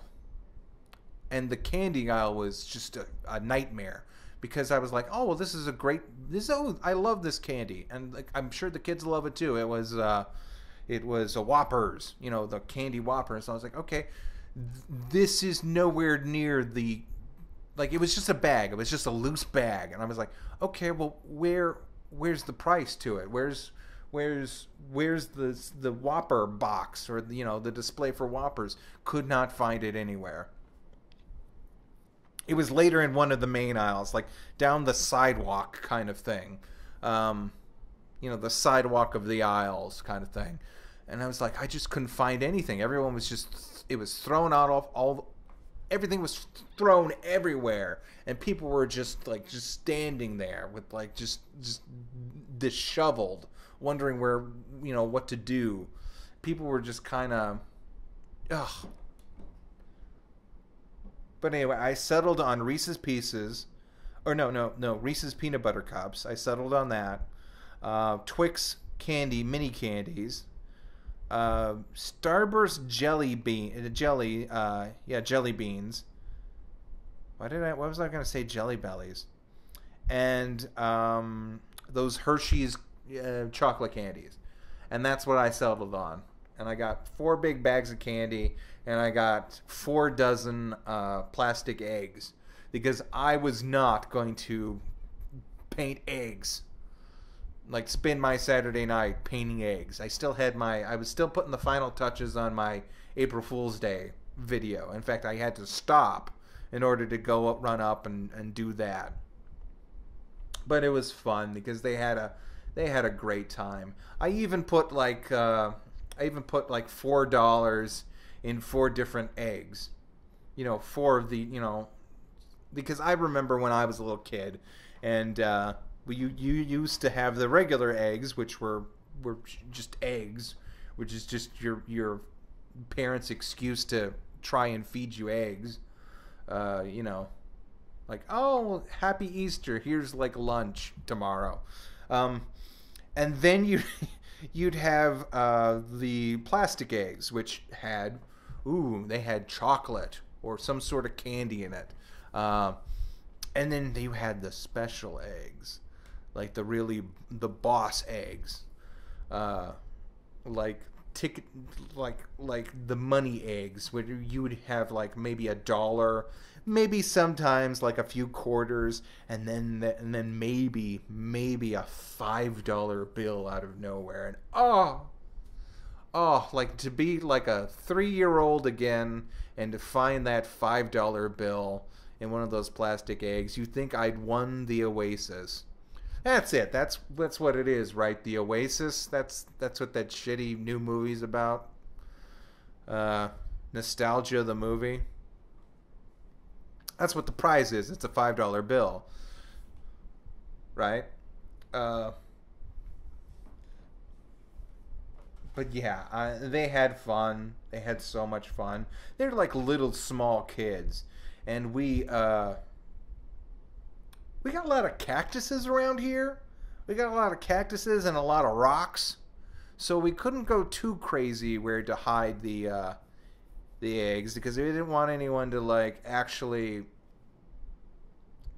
And the candy aisle was just a nightmare, because I was like, oh, well, I love this candy, and like, I'm sure the kids love it too. It was a Whoppers, the candy Whoppers. So I was like, okay, this is nowhere near it was just a bag. It was just a loose bag, and I was like, okay, well, where's the price to it? Where's the Whopper box, or the display for Whoppers? Could not find it anywhere. It was later in one of the main aisles, like down the sidewalk kind of thing. The sidewalk of the aisles kind of thing. And I was like, I just couldn't find anything. Everyone was it was thrown out of everything was thrown everywhere, and people were just standing there with just disheveled, wondering where, what to do. People were just kind of, ugh. But anyway, I settled on Reese's Pieces, or no, Reese's Peanut Butter Cups. I settled on that. Twix candy, mini candies. Starburst jelly beans. What was I gonna say? Jelly bellies, and those Hershey's chocolate candies, and that's what I settled on. And I got 4 big bags of candy, and I got 4 dozen plastic eggs, because I was not going to paint eggs. Like, spend my Saturday night painting eggs. I was still putting the final touches on my April Fool's Day video. In fact, I had to stop in order to run up and do that. But it was fun because they had a great time. I even put like $4 in 4 different eggs. 4 of the, because I remember when I was a little kid, and you used to have the regular eggs, which were just eggs, which is just your parents' excuse to try and feed you eggs. Like, oh, happy Easter, here's like lunch tomorrow. And then you'd have the plastic eggs, which they had chocolate or some sort of candy in it. And then you had the special eggs, like the boss eggs, like the money eggs, where you would have like maybe $1, maybe sometimes like a few quarters, and then maybe a $5 bill out of nowhere. And like to be like a 3-year-old again and to find that $5 bill in one of those plastic eggs. You think I'd won the Oasis. That's it. That's what it is, right? The Oasis. That's what that shitty new movie's about. Nostalgia, the movie. That's what the prize is. It's a $5 bill, right? But yeah, they had fun. They had so much fun. They're like little small kids, and we got a lot of cactuses around here. We got a lot of cactuses and a lot of rocks, so we couldn't go too crazy where to hide the eggs, because we didn't want anyone to like actually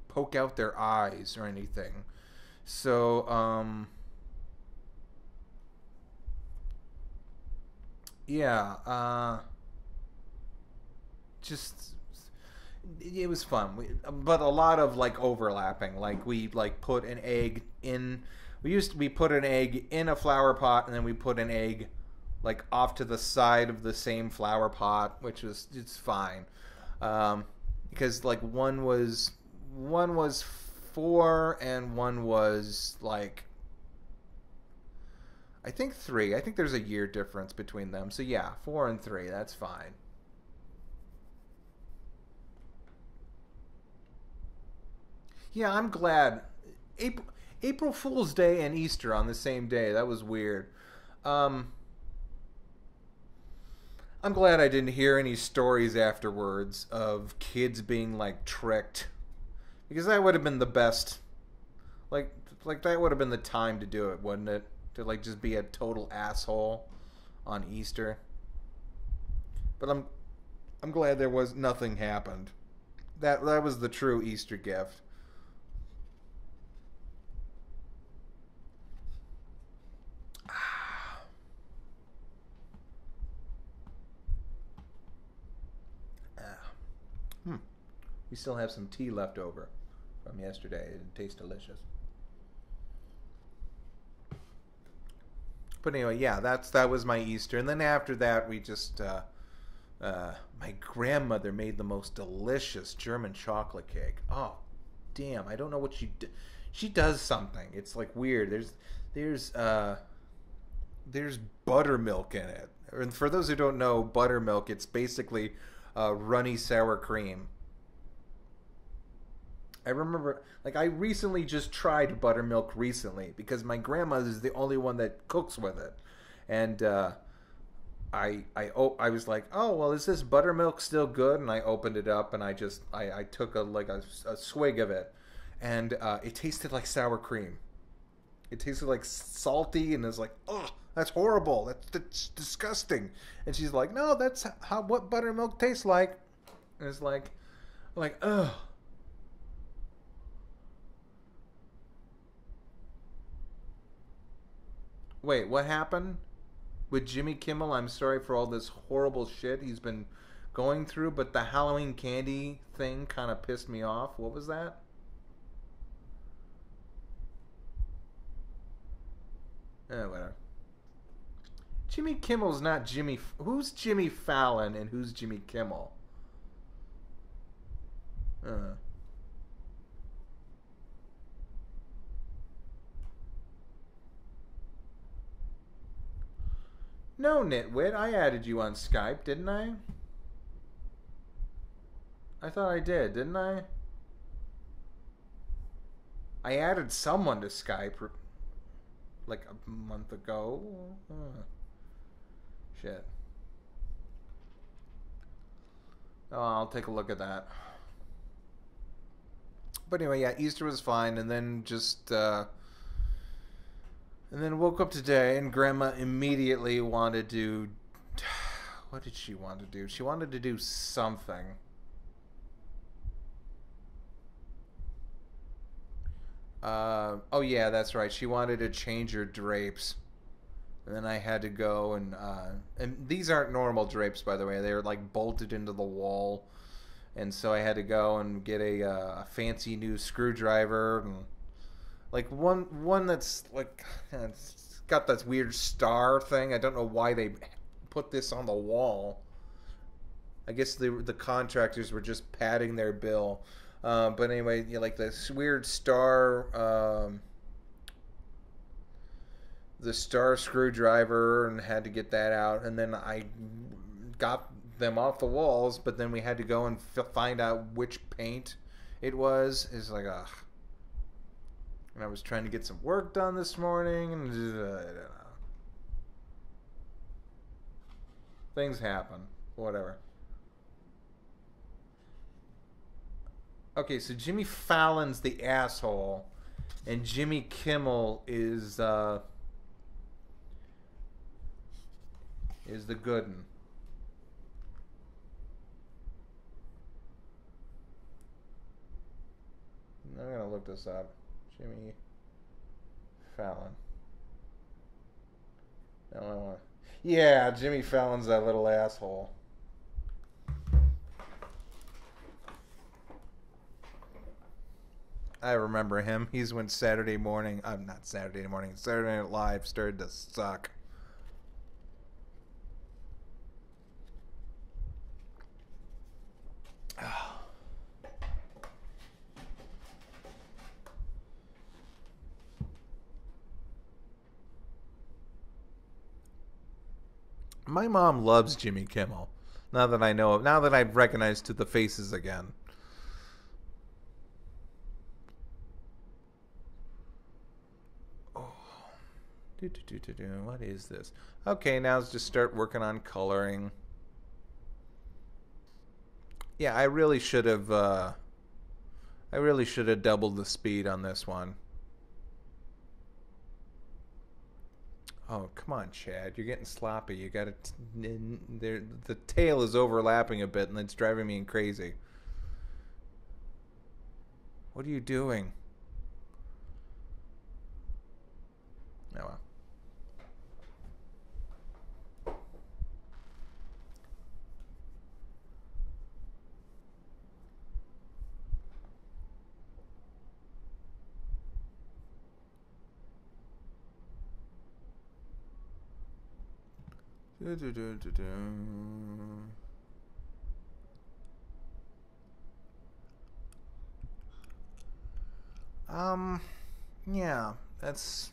poke out their eyes or anything. So it was fun. But a lot of like overlapping. Like we like put an egg in. We put an egg in a flower pot, and then we put an egg like off to the side of the same flower pot, it's fine. Because like one was 4 and one was like, I think 3. I think there's a year difference between them. So yeah, 4 and 3, that's fine. Yeah, I'm glad. April Fool's Day and Easter on the same day. That was weird. I'm glad I didn't hear any stories afterwards of kids being like tricked, because that would have been the best. Like that would have been the time to do it, wouldn't it? To like just be a total asshole on Easter. But I'm glad nothing happened. That was the true Easter gift. We still have some tea left over from yesterday. It tastes delicious. But anyway, yeah, that was my Easter. And then after that, we just my grandmother made the most delicious German chocolate cake. Oh, damn! I don't know what she did. She does something. It's like weird. There's buttermilk in it. And for those who don't know, buttermilk, it's basically runny sour cream. I remember, like, I recently just tried buttermilk recently because my grandma is the only one that cooks with it, and I was like, oh well, is this buttermilk still good? And I opened it up and I took a swig of it, and it tasted like sour cream. It tasted like salty, and it's like, oh, That's horrible. That's disgusting. And she's like, no, that's how what buttermilk tastes like. And it's like, ugh. Wait, what happened with Jimmy Kimmel? I'm sorry for all this horrible shit he's been going through, but the Halloween candy thing kind of pissed me off. What was that? Whatever. Jimmy Kimmel's not Jimmy. Who's Jimmy Fallon and who's Jimmy Kimmel? Uh, no, nitwit. I added you on Skype, didn't I? I thought I did, didn't I? I added someone to Skype like a month ago. Shit. Oh, I'll take a look at that. But anyway, yeah, Easter was fine, and then and then woke up today, and Grandma immediately wanted to. What did she want to do? She wanted to do something. Oh yeah, that's right. She wanted to change her drapes. And then I had to go and these aren't normal drapes, by the way. They're like bolted into the wall, and so I had to go and get a fancy new screwdriver and like one that's like it's got that weird star thing. I don't know why they put this on the wall. I guess the contractors were just padding their bill. But anyway, like this weird star. The star screwdriver and had to get that out, and then I got them off the walls, but then we had to go and find out which paint it was. It's like, ugh. And I was trying to get some work done this morning, and I don't know. Things happen. Whatever. Okay, so Jimmy Fallon's the asshole, and Jimmy Kimmel is the good one. I'm gonna look this up. Jimmy Fallon. No, I want. Yeah, Jimmy Fallon's that little asshole. I remember him. He's when Saturday morning. Not Saturday morning. Saturday Night Live started to suck. My mom loves Jimmy Kimmel. Now that I know, now that I've recognized to the faces again. Oh, what is this? Okay, now let's just start working on coloring. Yeah, I really should have. Doubled the speed on this one. Oh, come on, Chad. You're getting sloppy. You got to... The tail is overlapping a bit, and it's driving me crazy. What are you doing? Oh, well. Yeah, that's...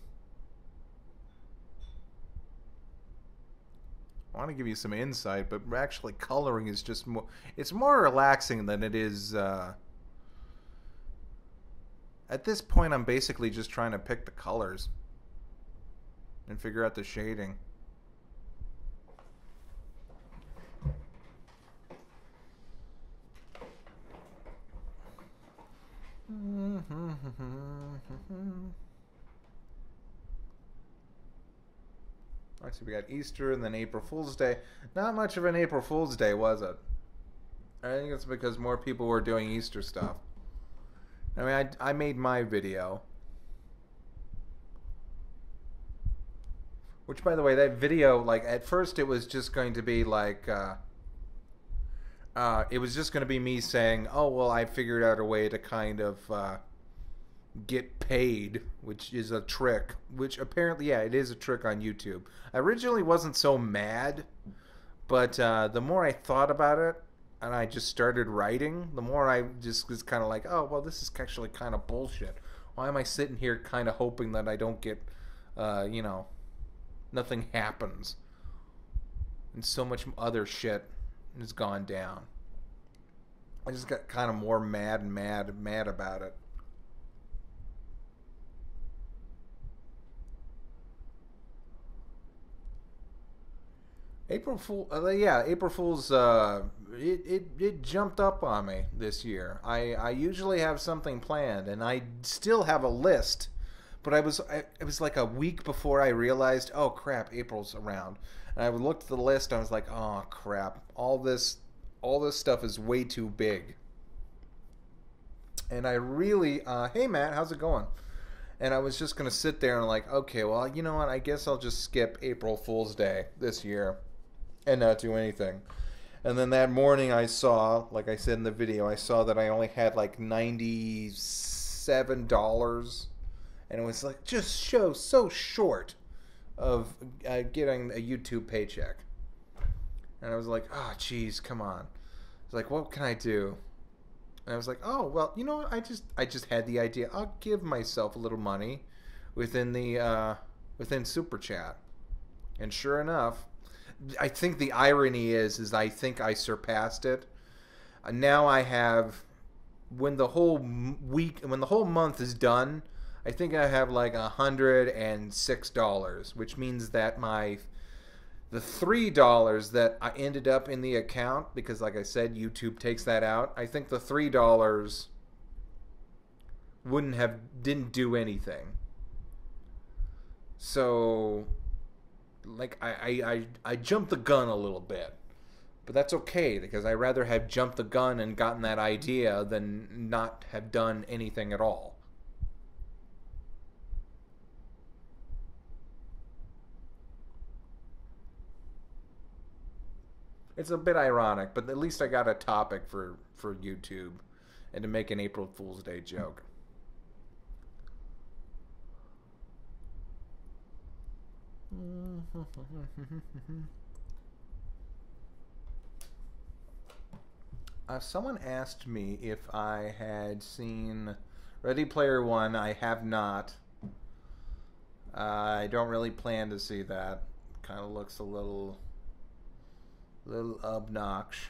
I want to give you some insight, but actually coloring is just more... It's more relaxing than it is, At this point, I'm basically just trying to pick the colors and figure out the shading. Let's see, we got Easter and then April Fool's Day. Not much of an April Fool's Day, was it? I think it's because more people were doing Easter stuff. I mean, I made my video. Which, by the way, that video, like, at first it was just going to be like, it was just going to be me saying, oh, well, I figured out a way to kind of get paid, which is a trick, which apparently, yeah, it is a trick on YouTube. I originally wasn't so mad, but the more I thought about it, and I just started writing, the more I just was kind of like, oh, well, this is actually kind of bullshit. Why am I sitting here kind of hoping that I don't get, you know, nothing happens? And so much other shit has gone down. I just got kind of more mad about it. April Fool's, it jumped up on me this year. I usually have something planned, and I still have a list, but it was like a week before I realized, oh crap, April's around. And I looked at the list, and I was like, oh crap, all this stuff is way too big. And I really, hey Matt, how's it going? And I was just gonna sit there and like, okay, well, you know what, I guess I'll just skip April Fool's Day this year and not do anything. And then that morning I saw, like I said in the video, I saw that I only had like $97, and it was like just so short of getting a YouTube paycheck. And I was like, oh geez, come on. It's like, what can I do? And I was like, oh well, you know what? I just had the idea. I'll give myself a little money within the within Super Chat. And sure enough, I think the irony is I think I surpassed it. Now I have, when the whole month is done, I think I have like $106, which means that the $3 that I ended up in the account, because like I said, YouTube takes that out, I think the $3 didn't do anything. So like I jumped the gun a little bit, but that's okay, because I'd rather have jumped the gun and gotten that idea than not have done anything at all. It's a bit ironic, but at least I got a topic for YouTube and to make an April Fool's Day joke. Someone asked me if I had seen Ready Player One. I have not. I don't really plan to see that. Kind of looks a little obnoxious.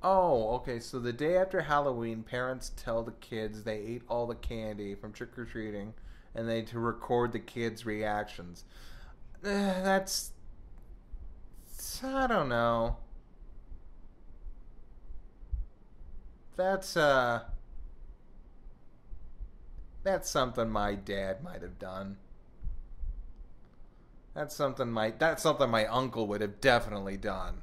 Oh, okay, so the day after Halloween, parents tell the kids they ate all the candy from trick-or-treating, and they to record the kids' reactions. That's... I don't know. That's something my dad might have done. That's something my uncle would have definitely done.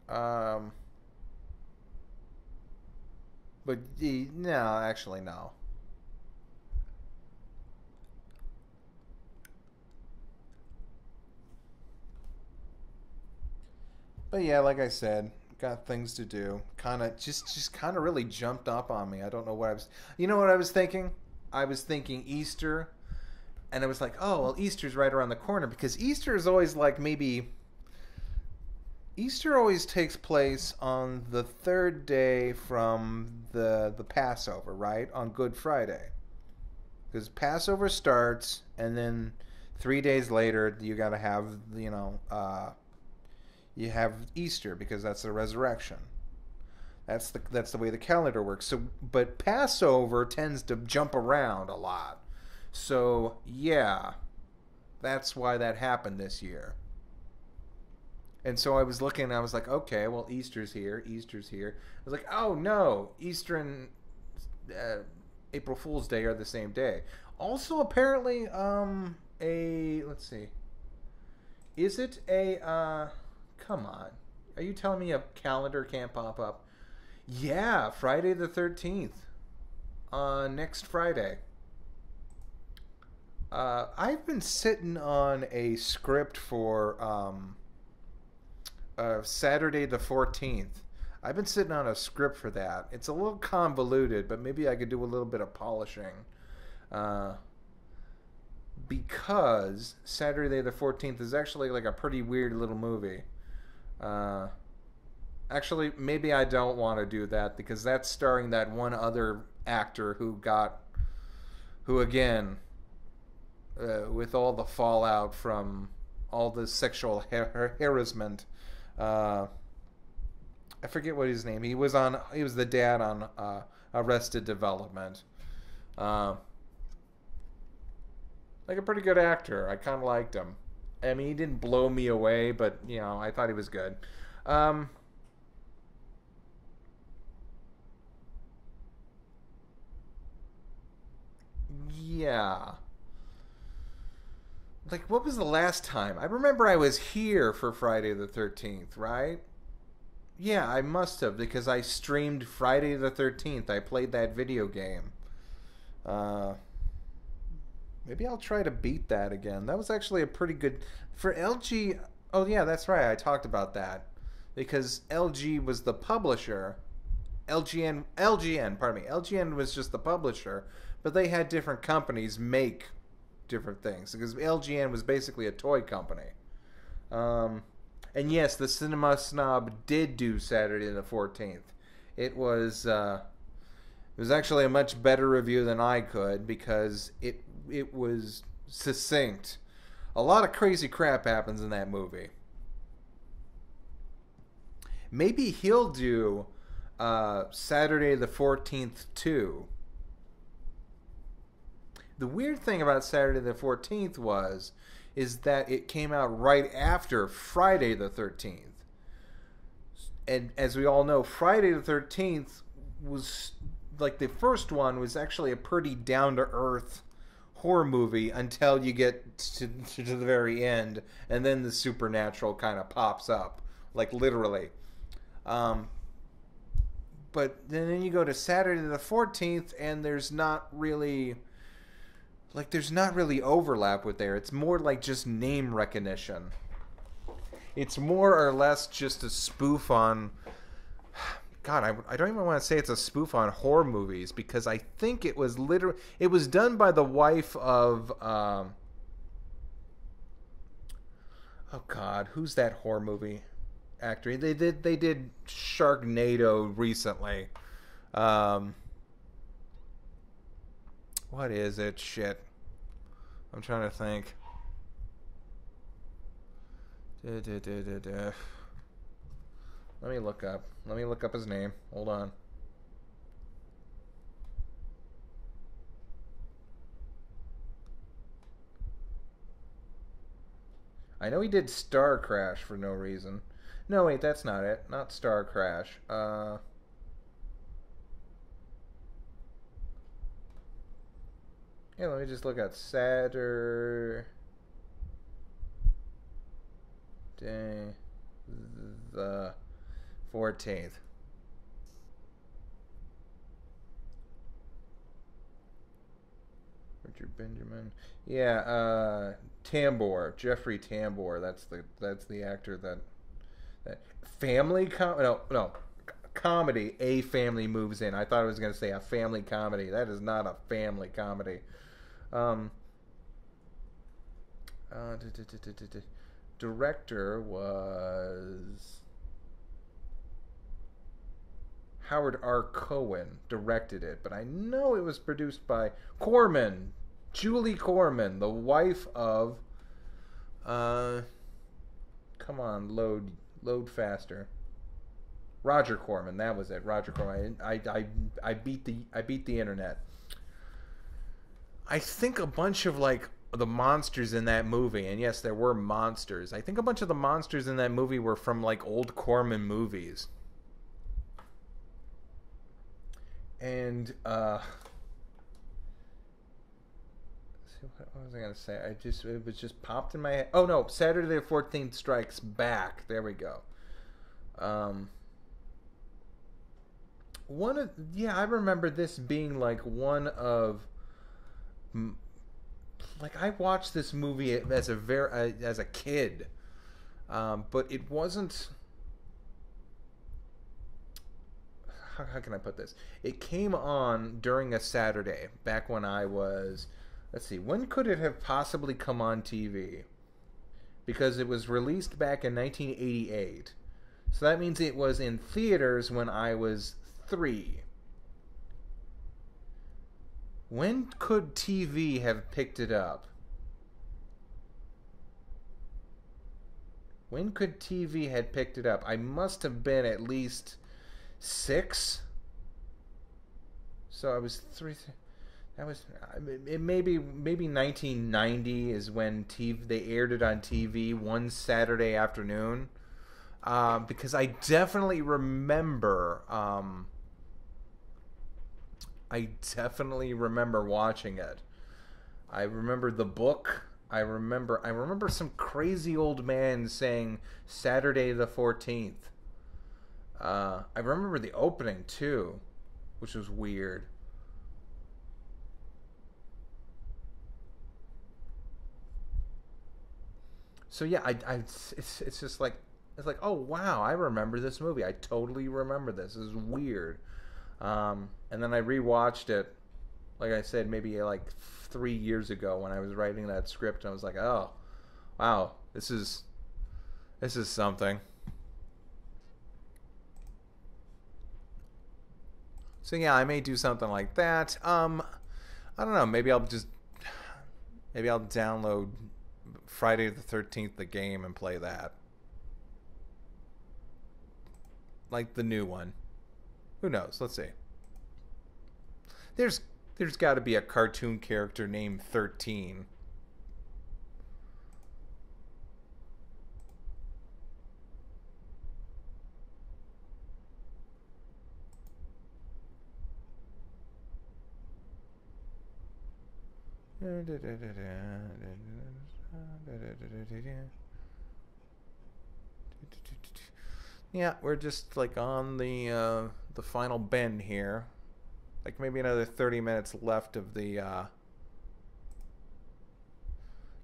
But no, actually no. But yeah, like I said, got things to do. Kind of just kind of really jumped up on me. I don't know what I was. You know what I was thinking? I was thinking Easter, and I was like, oh well, Easter's right around the corner, because Easter is always like maybe. Easter always takes place on the third day from the Passover, right? On Good Friday. Because Passover starts, and then 3 days later, you got to have, you have Easter, because that's the resurrection. That's the way the calendar works. So, but Passover tends to jump around a lot. So, yeah. That's why that happened this year. And so I was looking and I was like, okay, well, Easter's here. Easter's here. I was like, oh, no. Easter and April Fool's Day are the same day. Also, apparently, let's see. Is it come on. Are you telling me a calendar can't pop up? Yeah, Friday the 13th. Next Friday. I've been sitting on a script for Saturday the 14th. I've been sitting on a script for that. It's a little convoluted, but maybe I could do a little bit of polishing. Because Saturday the 14th is actually like a pretty weird little movie. Actually, maybe I don't want to do that because that's starring that one other actor who again, with all the fallout from all the sexual harassment, I forget what his name. He was the dad on Arrested Development. Like a pretty good actor. I kind of liked him. I mean, he didn't blow me away, but I thought he was good. Yeah. Like, what was the last time? I remember I was here for Friday the 13th, right? Yeah, I must have, because I streamed Friday the 13th. I played that video game. Maybe I'll try to beat that again. That was actually a pretty good... For LG... Oh, yeah, that's right. I talked about that. Because LG was the publisher. LGN was just the publisher. But they had different companies make different things. Because LGN was basically a toy company. And yes, the Cinema Snob did do Saturday the 14th. It was actually a much better review than I could because it was succinct. A lot of crazy crap happens in that movie. Maybe he'll do Saturday the 14th too. The weird thing about Saturday the 14th is that it came out right after Friday the 13th. And as we all know, Friday the 13th was, like, the first one was actually a pretty down-to-earth horror movie until you get to the very end, and then the supernatural kind of pops up, like, literally. But then you go to Saturday the 14th, and there's not really overlap with there. It's more like just name recognition. It's more or less just a spoof on... God, I don't even want to say it's a spoof on horror movies because I think it was done by the wife of... oh, God, who's that horror movie actor? They did Sharknado recently. What is it? Shit. I'm trying to think. Let me look up his name. Hold on. I know he did Star Crash for no reason. No, wait, that's not it. Not Star Crash. Yeah, let me just look at Saturday the 14th. Richard Benjamin. Yeah, Tambor, Jeffrey Tambor. That's the actor that comedy. A family moves in. I thought I was going to say a family comedy. That is not a family comedy. Director was Howard R. Cohen. Directed it, but I know it was produced by Julie Corman, the wife of come on, load faster. Roger Corman, that was it. Roger Corman. I beat the internet. I think a bunch of like the monsters in that movie, and yes, there were monsters. I think a bunch of the monsters in that movie were from like old Corman movies. And what was I gonna say? It was just popped in my head. Oh no, Saturday the 14th Strikes Back. There we go. One of Yeah, I remember this being like one of like I watched this movie as a kid, but it wasn't. How can I put this? It came on during a Saturday back when I was. Let's see, when could it have possibly come on TV? Because it was released back in 1988. So that means it was in theaters when I was 3. When could TV have picked it up? When could TV had picked it up? I must have been at least 6. So I was 3. That was it. Maybe 1990 is when they aired it on TV one Saturday afternoon. Because I definitely remember. I definitely remember watching it. I remember the book. I remember some crazy old man saying Saturday the 14th. I remember the opening too, which was weird. So yeah, it's just like oh wow, I remember this movie. I totally remember this. This is weird. And then I rewatched it, like I said, maybe like 3 years ago when I was writing that script. And I was like, oh wow, this is something. So yeah, I may do something like that. I don't know. Maybe I'll download Friday the 13th, the game, and play that. Like the new one. Who knows? Let's see. There's got to be a cartoon character named 13. Yeah, we're just like on the final bend here. Like maybe another 30 minutes left of the yeah,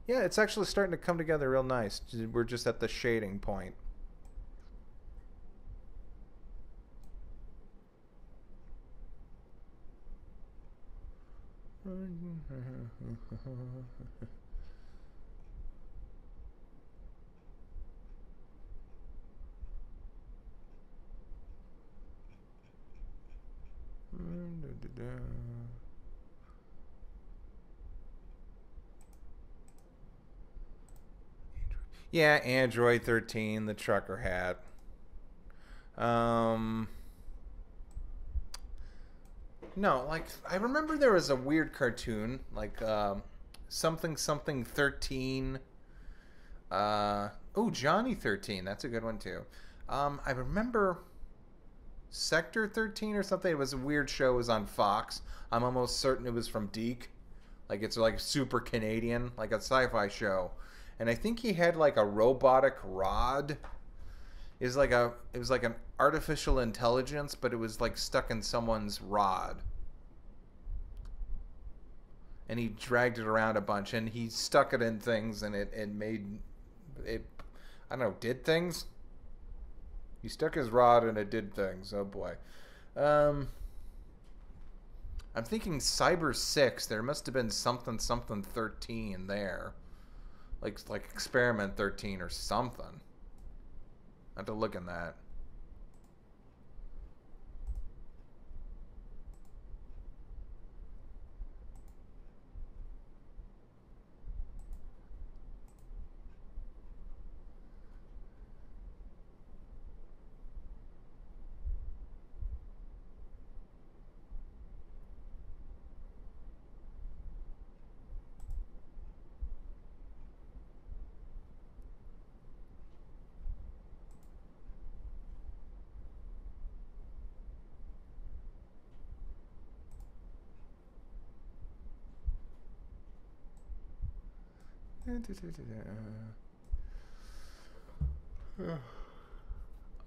it's actually starting to come together real nice. We're just at the shading point. Yeah, Android 13, the trucker hat. No, like I remember there was a weird cartoon like something something 13. Oh, Johnny 13. That's a good one too. I remember Sector 13 or something. It was a weird show. It was on Fox. I'm almost certain it was from Deke. Like it's like super Canadian, like a sci-fi show. And I think he had like a robotic rod. It was like an artificial intelligence, but it was like stuck in someone's rod. And he dragged it around a bunch, and he stuck it in things, and it made it. I don't know, did things. He stuck his rod, and it did things. Oh boy. I'm thinking Cyber 6. There must have been something 13 there, like Experiment 13 or something. I have to look in that.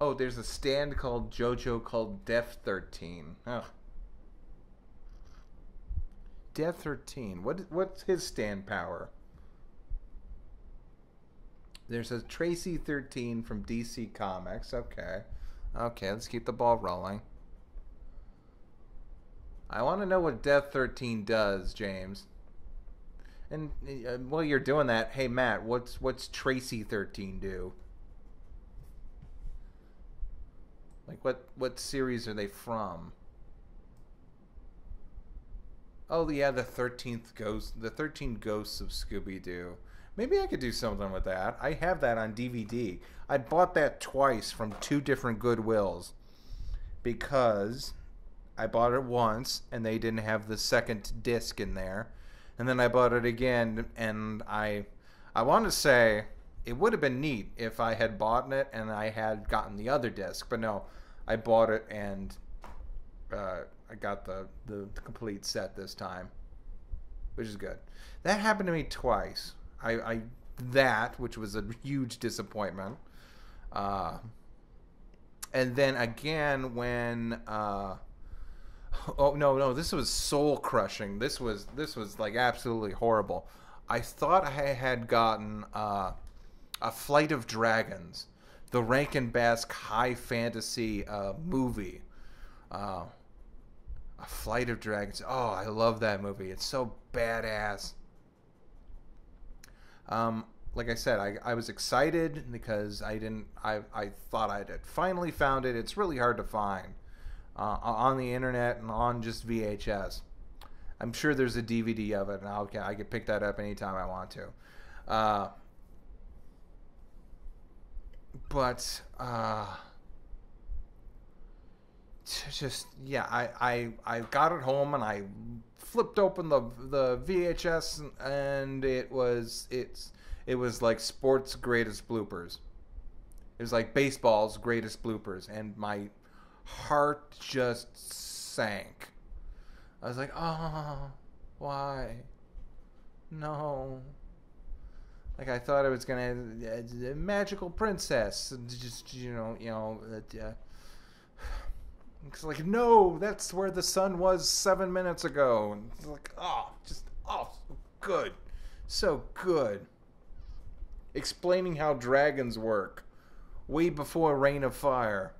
Oh, there's a stand called Jojo called Def 13. Oh. Def 13. What's his stand power? There's a Tracy 13 from DC Comics. Okay. Okay, let's keep the ball rolling. I want to know what Def 13 does, James. And while you're doing that, hey Matt, what's Tracy 13 do? Like what series are they from? Oh yeah, the 13 Ghosts of Scooby Doo. Maybe I could do something with that. I have that on DVD. I bought that twice from two different Goodwills because I bought it once and they didn't have the second disc in there. And then I bought it again and I want to say it would have been neat if I had bought it and I had gotten the other disc, but no, I bought it and I got the complete set this time, which is good. That happened to me twice. Which was a huge disappointment. And then again when oh no, this was soul crushing. This was like absolutely horrible. I thought I had gotten a Flight of Dragons, the Rankin Bass high fantasy movie. A Flight of Dragons. Oh, I love that movie. It's so badass. Like I said, I was excited because I thought I had finally found it. It's really hard to find on the internet and on just VHS. I'm sure there's a DVD of it, and I could pick that up anytime I want to. But just yeah, I got it home and I flipped open the VHS and it was like sports greatest bloopers. It was like baseball's greatest bloopers, and my heart just sank. I was like, oh, why? No. Like I thought it was gonna a magical princess, just it's like, no, that's where the sun was 7 minutes ago. And it's like, so good, so good. Explaining how dragons work, way before Reign of Fire.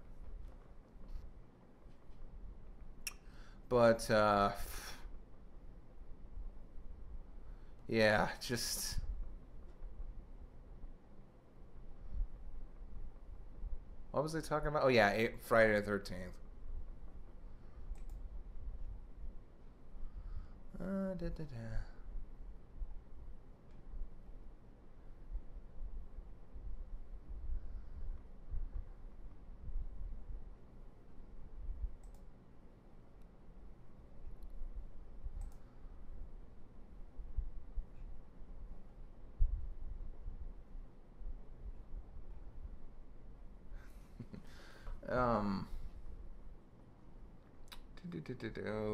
But yeah, just. What was I talking about? Oh yeah, Friday the 13th.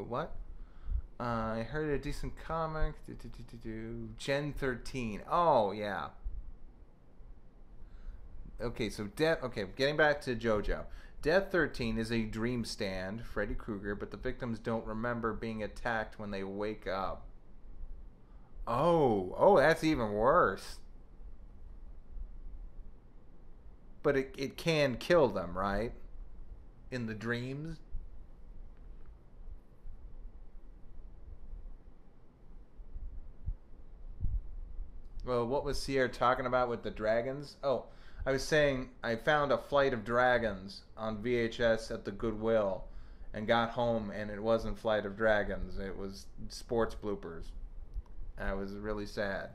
What? I heard a decent comic. Gen 13. Oh, yeah. Okay, so getting back to JoJo. Death 13 is a dream stand, Freddy Krueger, but the victims don't remember being attacked when they wake up. Oh, that's even worse. But it can kill them, right? In the dreams? Well, what was Sierra talking about with the dragons? Oh, I was saying I found a Flight of Dragons on VHS at the Goodwill and got home and it wasn't Flight of Dragons. It was sports bloopers. And I was really sad.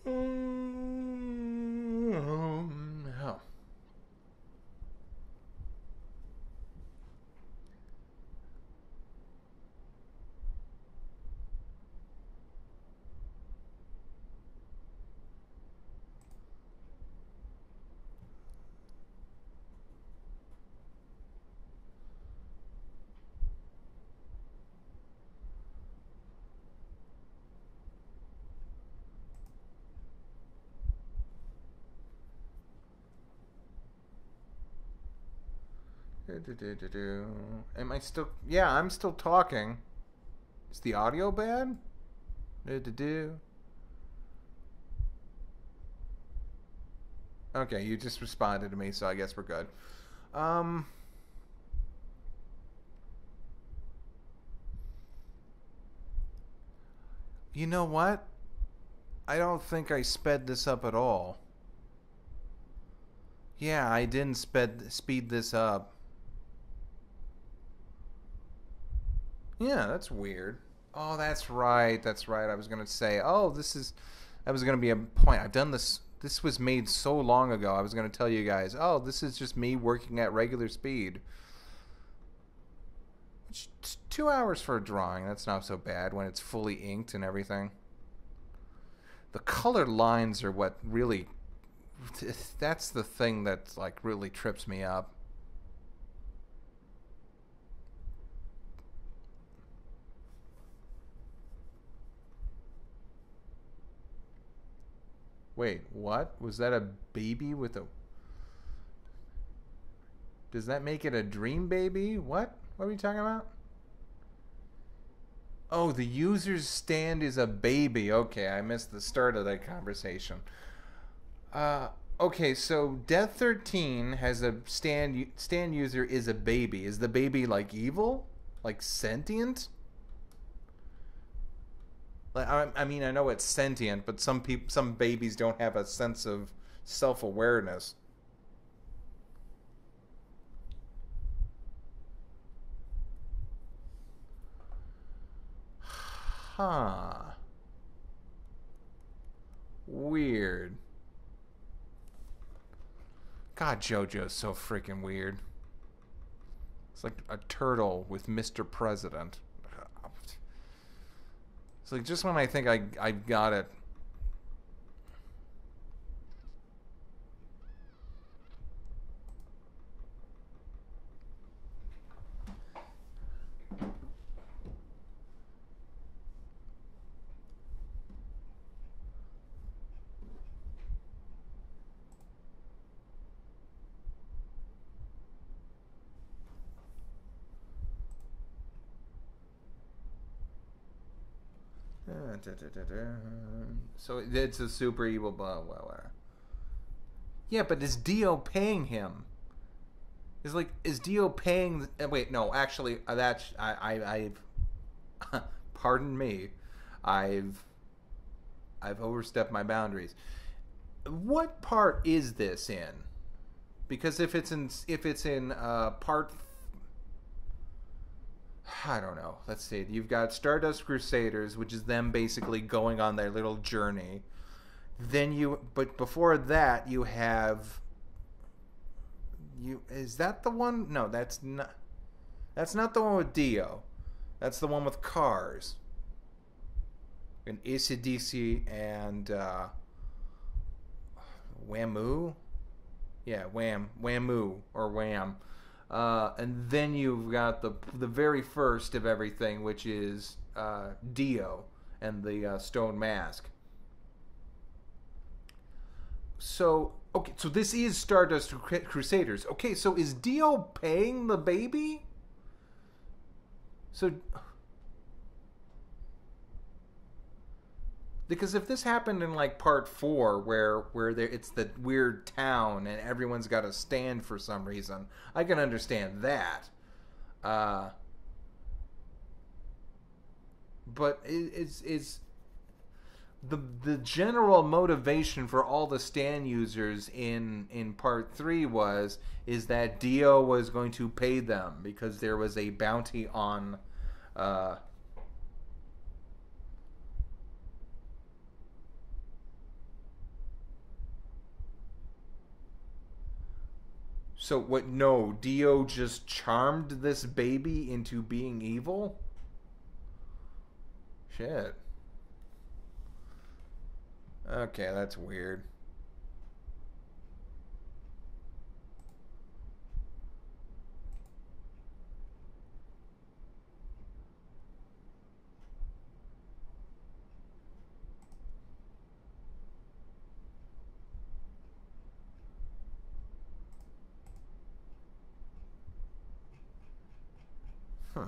Oh. Am I still? Yeah, I'm still talking. Is the audio bad? Okay, you just responded to me, so I guess we're good. Um, you know what? I don't think I sped this up at all. Yeah, I didn't speed this up. Yeah, that's weird. Oh, that's right. That's right. I was gonna say, oh, that was gonna be a point. I've done this. This was made so long ago. I was gonna tell you guys, oh, this is just me working at regular speed. 2 hours for a drawing. That's not so bad when it's fully inked and everything. The colored lines are what really. That's the thing that like really trips me up. Wait, what? Was that a baby with a... Does that make it a dream baby? What? What are we talking about? Oh, the user's stand is a baby. Okay, I missed the start of that conversation. Uh, okay, so Death 13 has a stand user is a baby. Is the baby like evil? Like sentient? Like I mean, I know it's sentient, but some babies don't have a sense of self-awareness. Huh. Weird. God, Jojo's so freaking weird. It's like a turtle with Mr. President. It's like just when I think I got it. So it's a super evil blah blah blah. Yeah, but is Dio paying him? Is Dio paying? Wait, no, actually, that's I've pardon me, I've I've overstepped my boundaries. What part is this in? Because if it's in part, I don't know. Let's see. You've got Stardust Crusaders, which is them basically going on their little journey. But before that, you have you. Is that the one? No, that's not. That's not the one with Dio. That's the one with Cars and AC/DC and Whamu. Yeah, Whamu or Wham. And then you've got the very first of everything, which is Dio and the Stone Mask. So okay, so this is Stardust Crusaders. Okay, so is Dio paying the baby? So because if this happened in like part four, where it's the weird town and everyone's got to stand for some reason, I can understand that. Uh, but it's the general motivation for all the stand users in part three is that Dio was going to pay them because there was a bounty on. Uh, So what? No, Dio just charmed this baby into being evil. Shit. Okay, that's weird. Huh.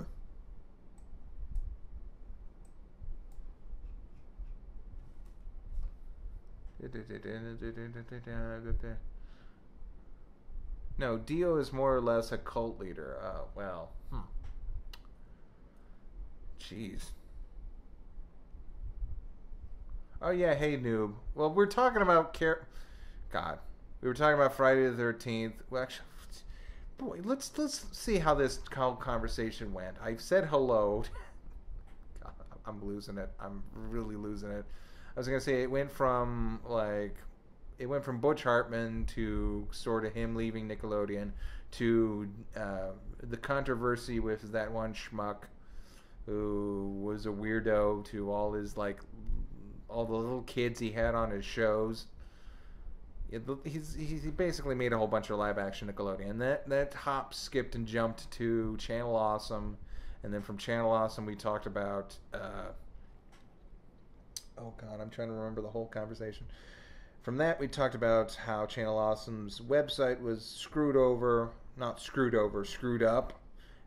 No, Dio is more or less a cult leader. Well. Jeez. Oh yeah, hey noob. Well, we're talking about God. We were talking about Friday the 13th. Well, actually, boy, let's see how this conversation went. I've said hello. God, I'm losing it. I'm really losing it. I was gonna say it went from Butch Hartman to sort of him leaving Nickelodeon to the controversy with that one schmuck who was a weirdo to all his all the little kids he had on his shows. He basically made a whole bunch of live action Nickelodeon. That hop, skipped, and jumped to Channel Awesome, and then from Channel Awesome we talked about. Oh God, I'm trying to remember the whole conversation. From that, we talked about how Channel Awesome's website was screwed up,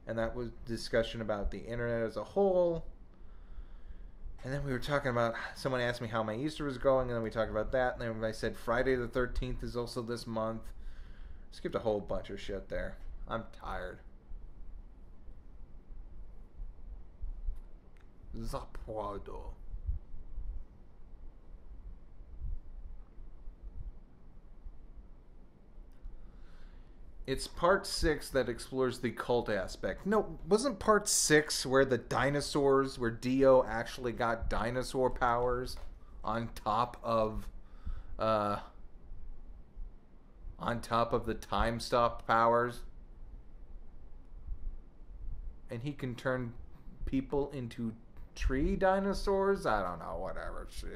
and that was discussion about the internet as a whole. And then we were talking about, someone asked me how my Easter was going, and then we talked about that, and then I said Friday the 13th is also this month. Skipped a whole bunch of shit there. I'm tired. Zapuado. It's part 6 that explores the cult aspect. No, wasn't part 6 where where Dio actually got dinosaur powers on top of the time stop powers? And he can turn people into tree dinosaurs? I don't know, whatever shit.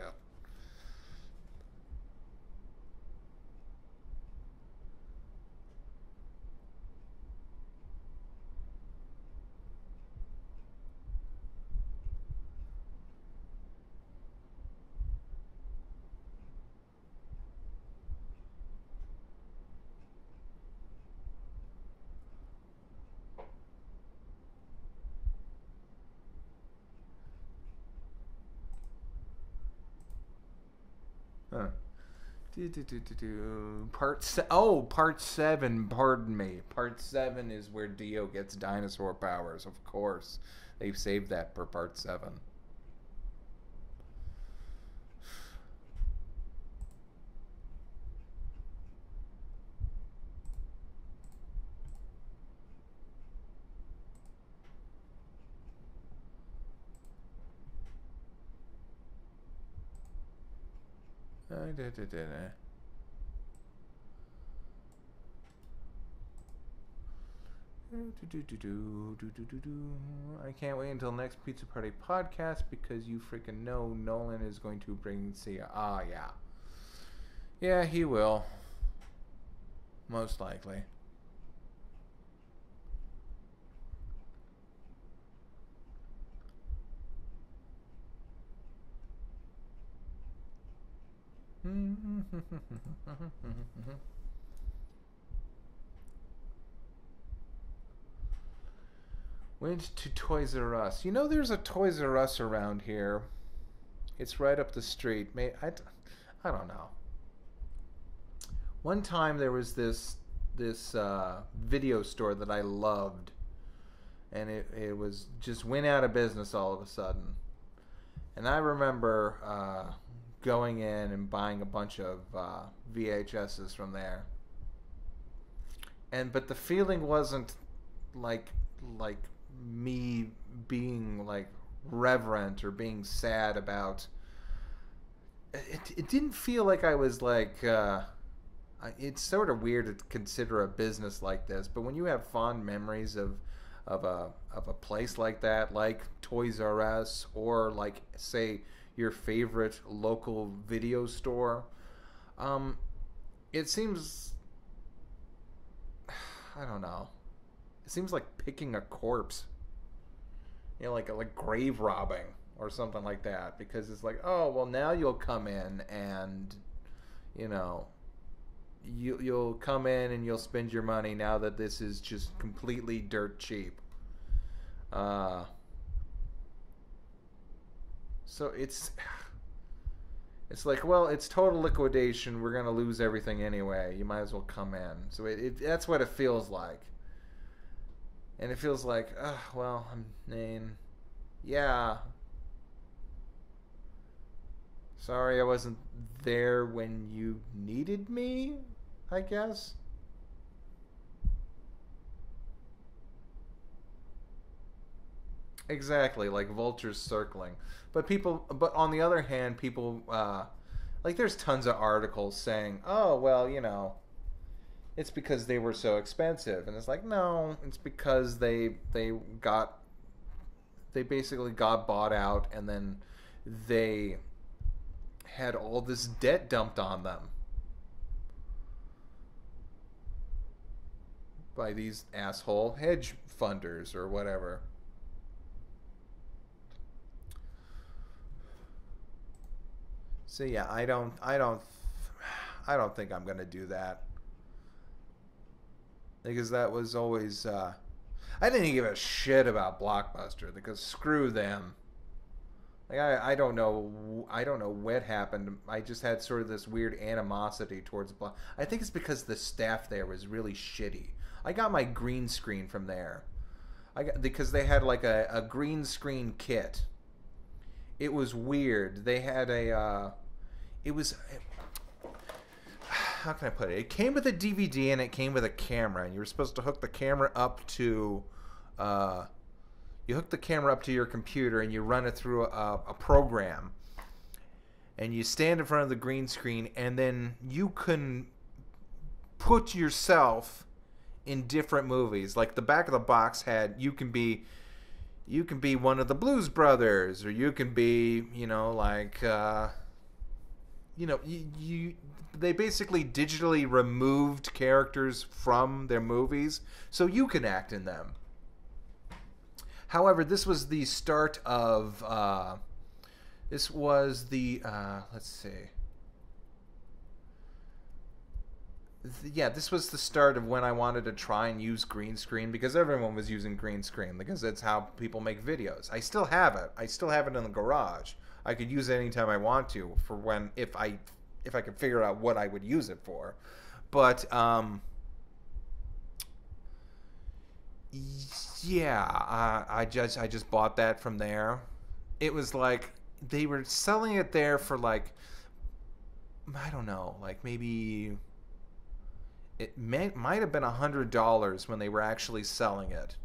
Huh. Part 7, pardon me. Part 7 is where Dio gets dinosaur powers, of course. They've saved that for part 7. I can't wait until next Pizza Party podcast because you freaking know Nolan is going to bring Sia. Ah, yeah. Yeah, he will. Most likely. Went to Toys R Us. You know, there's a Toys R Us around here. It's right up the street. I don't know. One time there was this video store that I loved, and it was just went out of business all of a sudden. And I remember going in and buying a bunch of VHSs from there. But the feeling wasn't like me being like reverent or being sad about it. Didn't feel like I was like it's sort of weird to consider a business like this, but when you have fond memories of a place like that, like Toys R Us, or like say your favorite local video store, it seems, I don't know, it seems like picking a corpse, you know, like grave robbing or something like that, because it's like, oh well, now you'll come in and, you know, you'll come in and you'll spend your money now that this is just completely dirt cheap. Uh, so it's like, well, it's total liquidation. We're gonna lose everything anyway. You might as well come in. So that's what it feels like. And it feels like, well, I mean, yeah. Sorry I wasn't there when you needed me, I guess. Exactly, like vultures circling. But on the other hand, people, like, there's tons of articles saying, oh, well, it's because they were so expensive. And it's like, no, it's because they basically got bought out, and then they had all this debt dumped on them by these asshole hedge funders or whatever. So yeah, I don't think I'm gonna do that, because that was always I didn't give a shit about Blockbuster, because screw them. Like, I don't know what happened. I just had sort of this weird animosity towards Block. I think it's because the staff there was really shitty. I got my green screen from there. Because they had like a green screen kit. It was weird. They had it was, how can I put it? It came with a DVD and it came with a camera, and you were supposed to hook the camera up to your computer, and you run it through a program, and you stand in front of the green screen, and then you can put yourself in different movies. Like, the back of the box had, you can be one of the Blues Brothers, or you can be, like, they basically digitally removed characters from their movies so you can act in them. However, this was the start of this was the let's see. Yeah, this was the start of when I wanted to try and use green screen, because everyone was using green screen, because it's how people make videos. I still have it. I still have it in the garage. I could use it anytime I want to, for when if I could figure out what I would use it for. But yeah, I just bought that from there. It was like they were selling it there for, like, I don't know, like, maybe might have been $100 when they were actually selling it,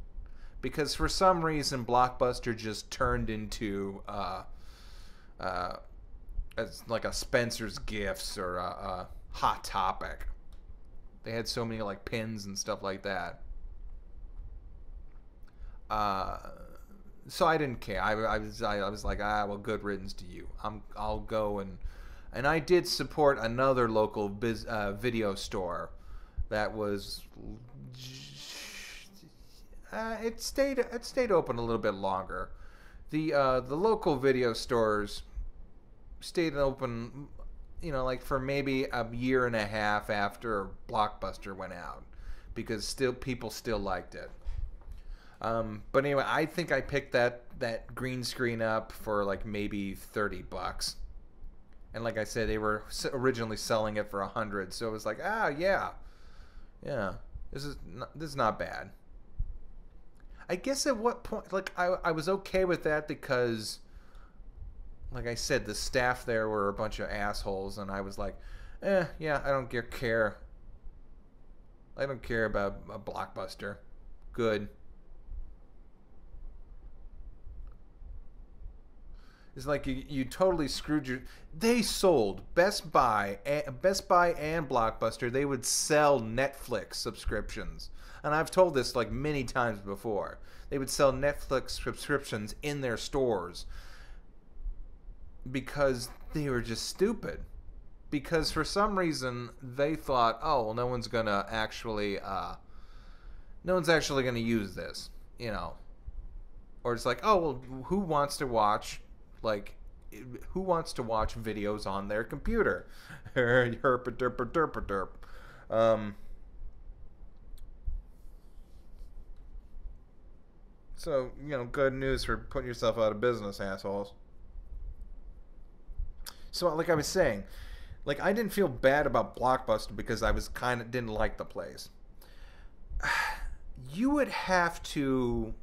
because for some reason Blockbuster just turned into as like a Spencer's Gifts or a Hot Topic. They had so many, like, pins and stuff like that. So I didn't care. I was like, well, good riddance to you. I'll go, and I did support another local video store that was it stayed open a little bit longer. The local video stores stayed open, like, for maybe a year and a half after Blockbuster went out, because people still liked it. But anyway, I think I picked that green screen up for, like, maybe $30. And like I said, they were originally selling it for $100, so it was like, yeah, this is not bad. I guess at what point, like, I was okay with that, because, like I said, the staff there were a bunch of assholes, and I was like, yeah, I don't care. I don't care about a Blockbuster. Good. It's like you totally screwed your. They sold Best Buy and Blockbuster. They would sell Netflix subscriptions, and I've told this, like, many times before. They would sell Netflix subscriptions in their stores because they were just stupid. Because for some reason they thought, oh, well, no one's actually gonna use this, or it's like, oh, well, who wants to watch videos on their computer? Herp a derp a derp a derp. So, good news for putting yourself out of business, assholes. So, like I was saying, like I didn't feel bad about Blockbuster because I was kind of didn't like the place. You would have to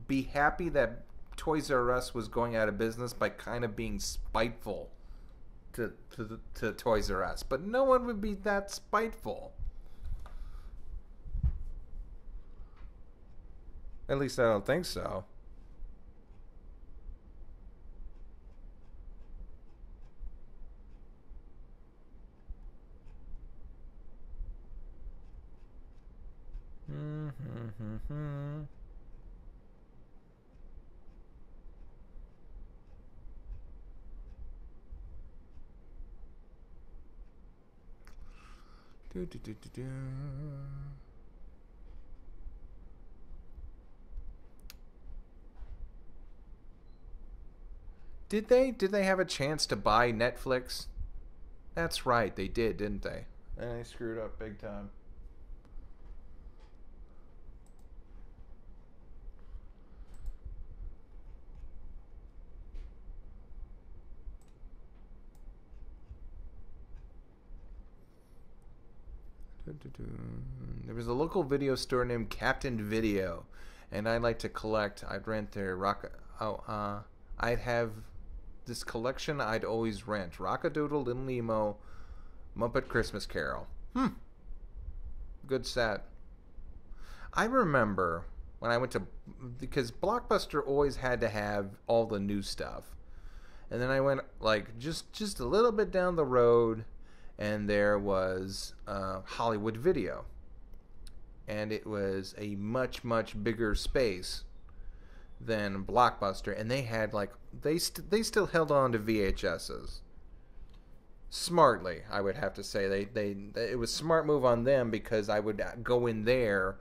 be happy that Toys R Us was going out of business by kind of being spiteful to Toys R Us, but no one would be that spiteful. At least I don't think so. Do, do, do, do, do. Did they? Did they have a chance to buy Netflix? That's right, they did, didn't they? And they screwed up big time. There was a local video store named Captain Video, and I'd like to collect. I'd rent their I'd have this collection. I'd always rent Rockadoodle, Little Nemo, Muppet Christmas Carol. Good set. I remember when I went to, because Blockbuster always had to have all the new stuff, and then I went like just a little bit down the road, and there was Hollywood Video, and it was a much bigger space than Blockbuster, and they had like they still held on to VHSs smartly. I would have to say they it was a smart move on them, because I would go in there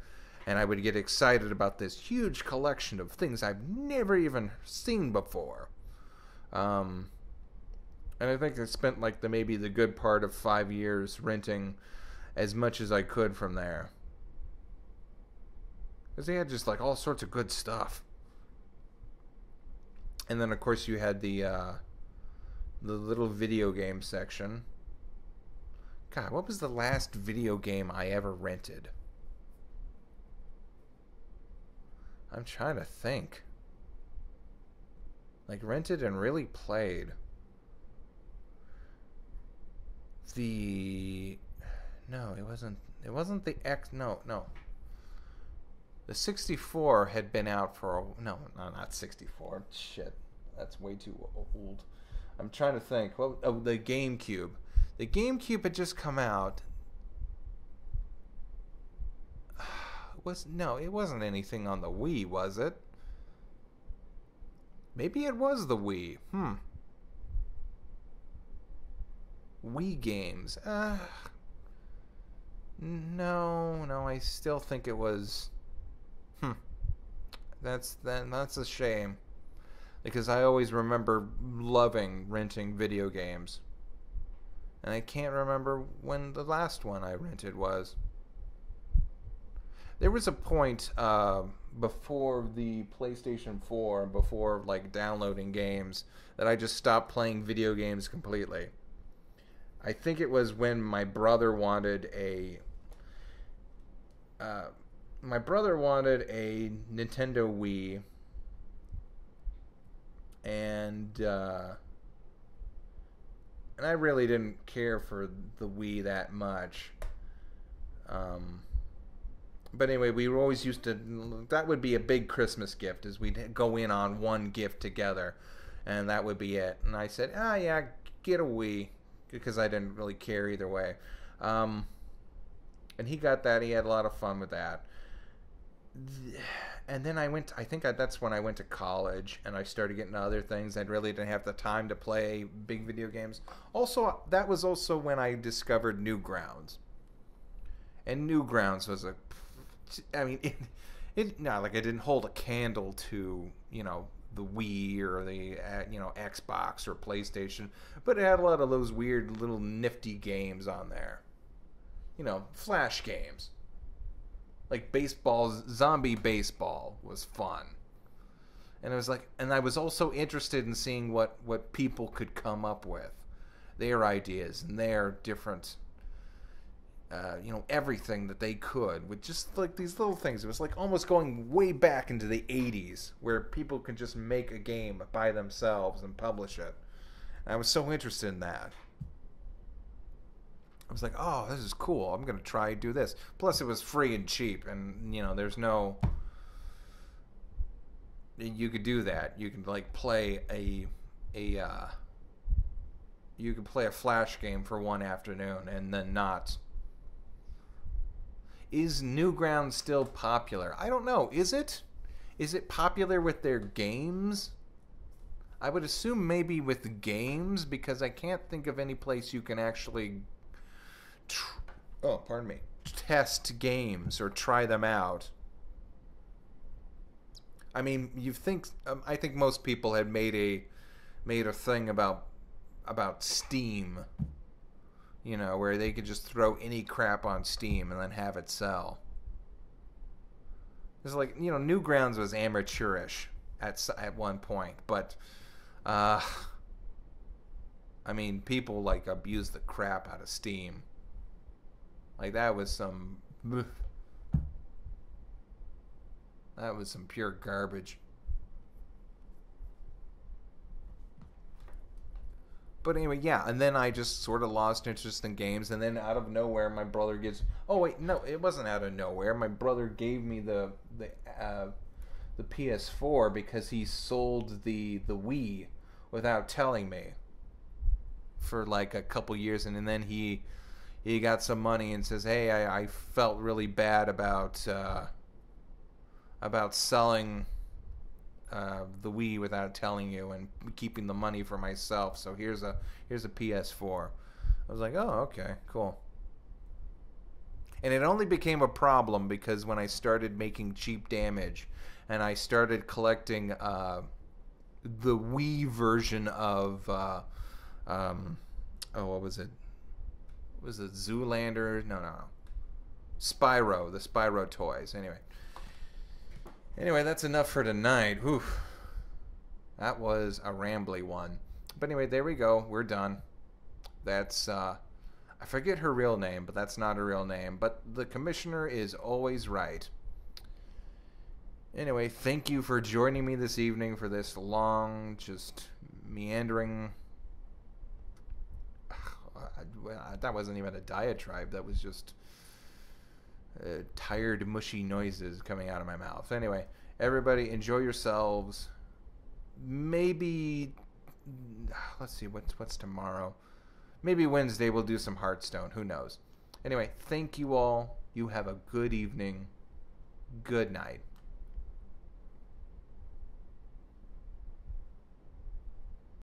and I would get excited about this huge collection of things I've never even seen before. And I think I spent like maybe the good part of 5 years renting as much as I could from there, because they had just like all sorts of good stuff. And then of course you had the little video game section. God, what was the last video game I ever rented? I'm trying to think. Like rented and really played. No, it wasn't the X. No. The 64 had been out for no, not 64. Shit, that's way too old. I'm trying to think. Well, the GameCube. The GameCube had just come out. It wasn't anything on the Wii, was it? Maybe it was the Wii. Wii games. No, I still think it was. That's a shame, because I always remember loving renting video games, and I can't remember when the last one I rented was. There was a point before the PlayStation 4, before like downloading games, that I just stopped playing video games completely. I think it was when my brother wanted a Nintendo Wii, and I really didn't care for the Wii that much. But anyway, we were always used to, that would be a big Christmas gift, is we'd go in on one gift together, and that would be it. And I said, yeah, get a Wii, because I didn't really care either way. And he got that. He had a lot of fun with that. And then that's when I went to college, and I started getting other things. I really didn't have the time to play big video games. Also, that was also when I discovered Newgrounds. And Newgrounds was not like I didn't hold a candle to, the Wii or the Xbox or PlayStation, but it had a lot of those weird little nifty games on there. Flash games. Like zombie baseball was fun. And it was like, and I was also interested in seeing what people could come up with, their ideas and their different, everything that they could with just like these little things. It was like almost going way back into the 80s where people could just make a game by themselves and publish it. And I was so interested in that. I was like, oh, this is cool. I'm going to try and do this. Plus, it was free and cheap. And, there's no... You could do that. You can, like, play you could play a Flash game for one afternoon and then not. Is Newgrounds still popular? I don't know. Is it? Is it popular with their games? I would assume maybe with games, because I can't think of any place you can actually... test games or try them out. I mean, I think most people had made a thing about Steam, where they could just throw any crap on Steam and then have it sell. It's like, Newgrounds was amateurish at one point, but I mean, people like abused the crap out of Steam. Like, that was some pure garbage. But anyway, yeah, and then I just sort of lost interest in games, and then out of nowhere, my brother gives... Oh, wait, no, it wasn't out of nowhere. My brother gave me the PS4 because he sold the Wii without telling me for like a couple years, and then he got some money and says, hey, I felt really bad about selling the Wii without telling you and keeping the money for myself, so here's a PS4. I was like, oh, okay, cool. And it only became a problem because when I started making Cheap Damage and I started collecting the Wii version of what was it? Was it Zoolander? No. Spyro, the Spyro toys. Anyway, that's enough for tonight. Whew. That was a rambly one. But anyway, there we go. We're done. That's, I forget her real name, but that's not her real name. But the commissioner is always right. Anyway, thank you for joining me this evening for this long, just meandering... That wasn't even a diatribe. That was just tired, mushy noises coming out of my mouth. Anyway, everybody, enjoy yourselves. Maybe, let's see, what's tomorrow? Maybe Wednesday we'll do some Hearthstone. Who knows? Anyway, thank you all. You have a good evening. Good night.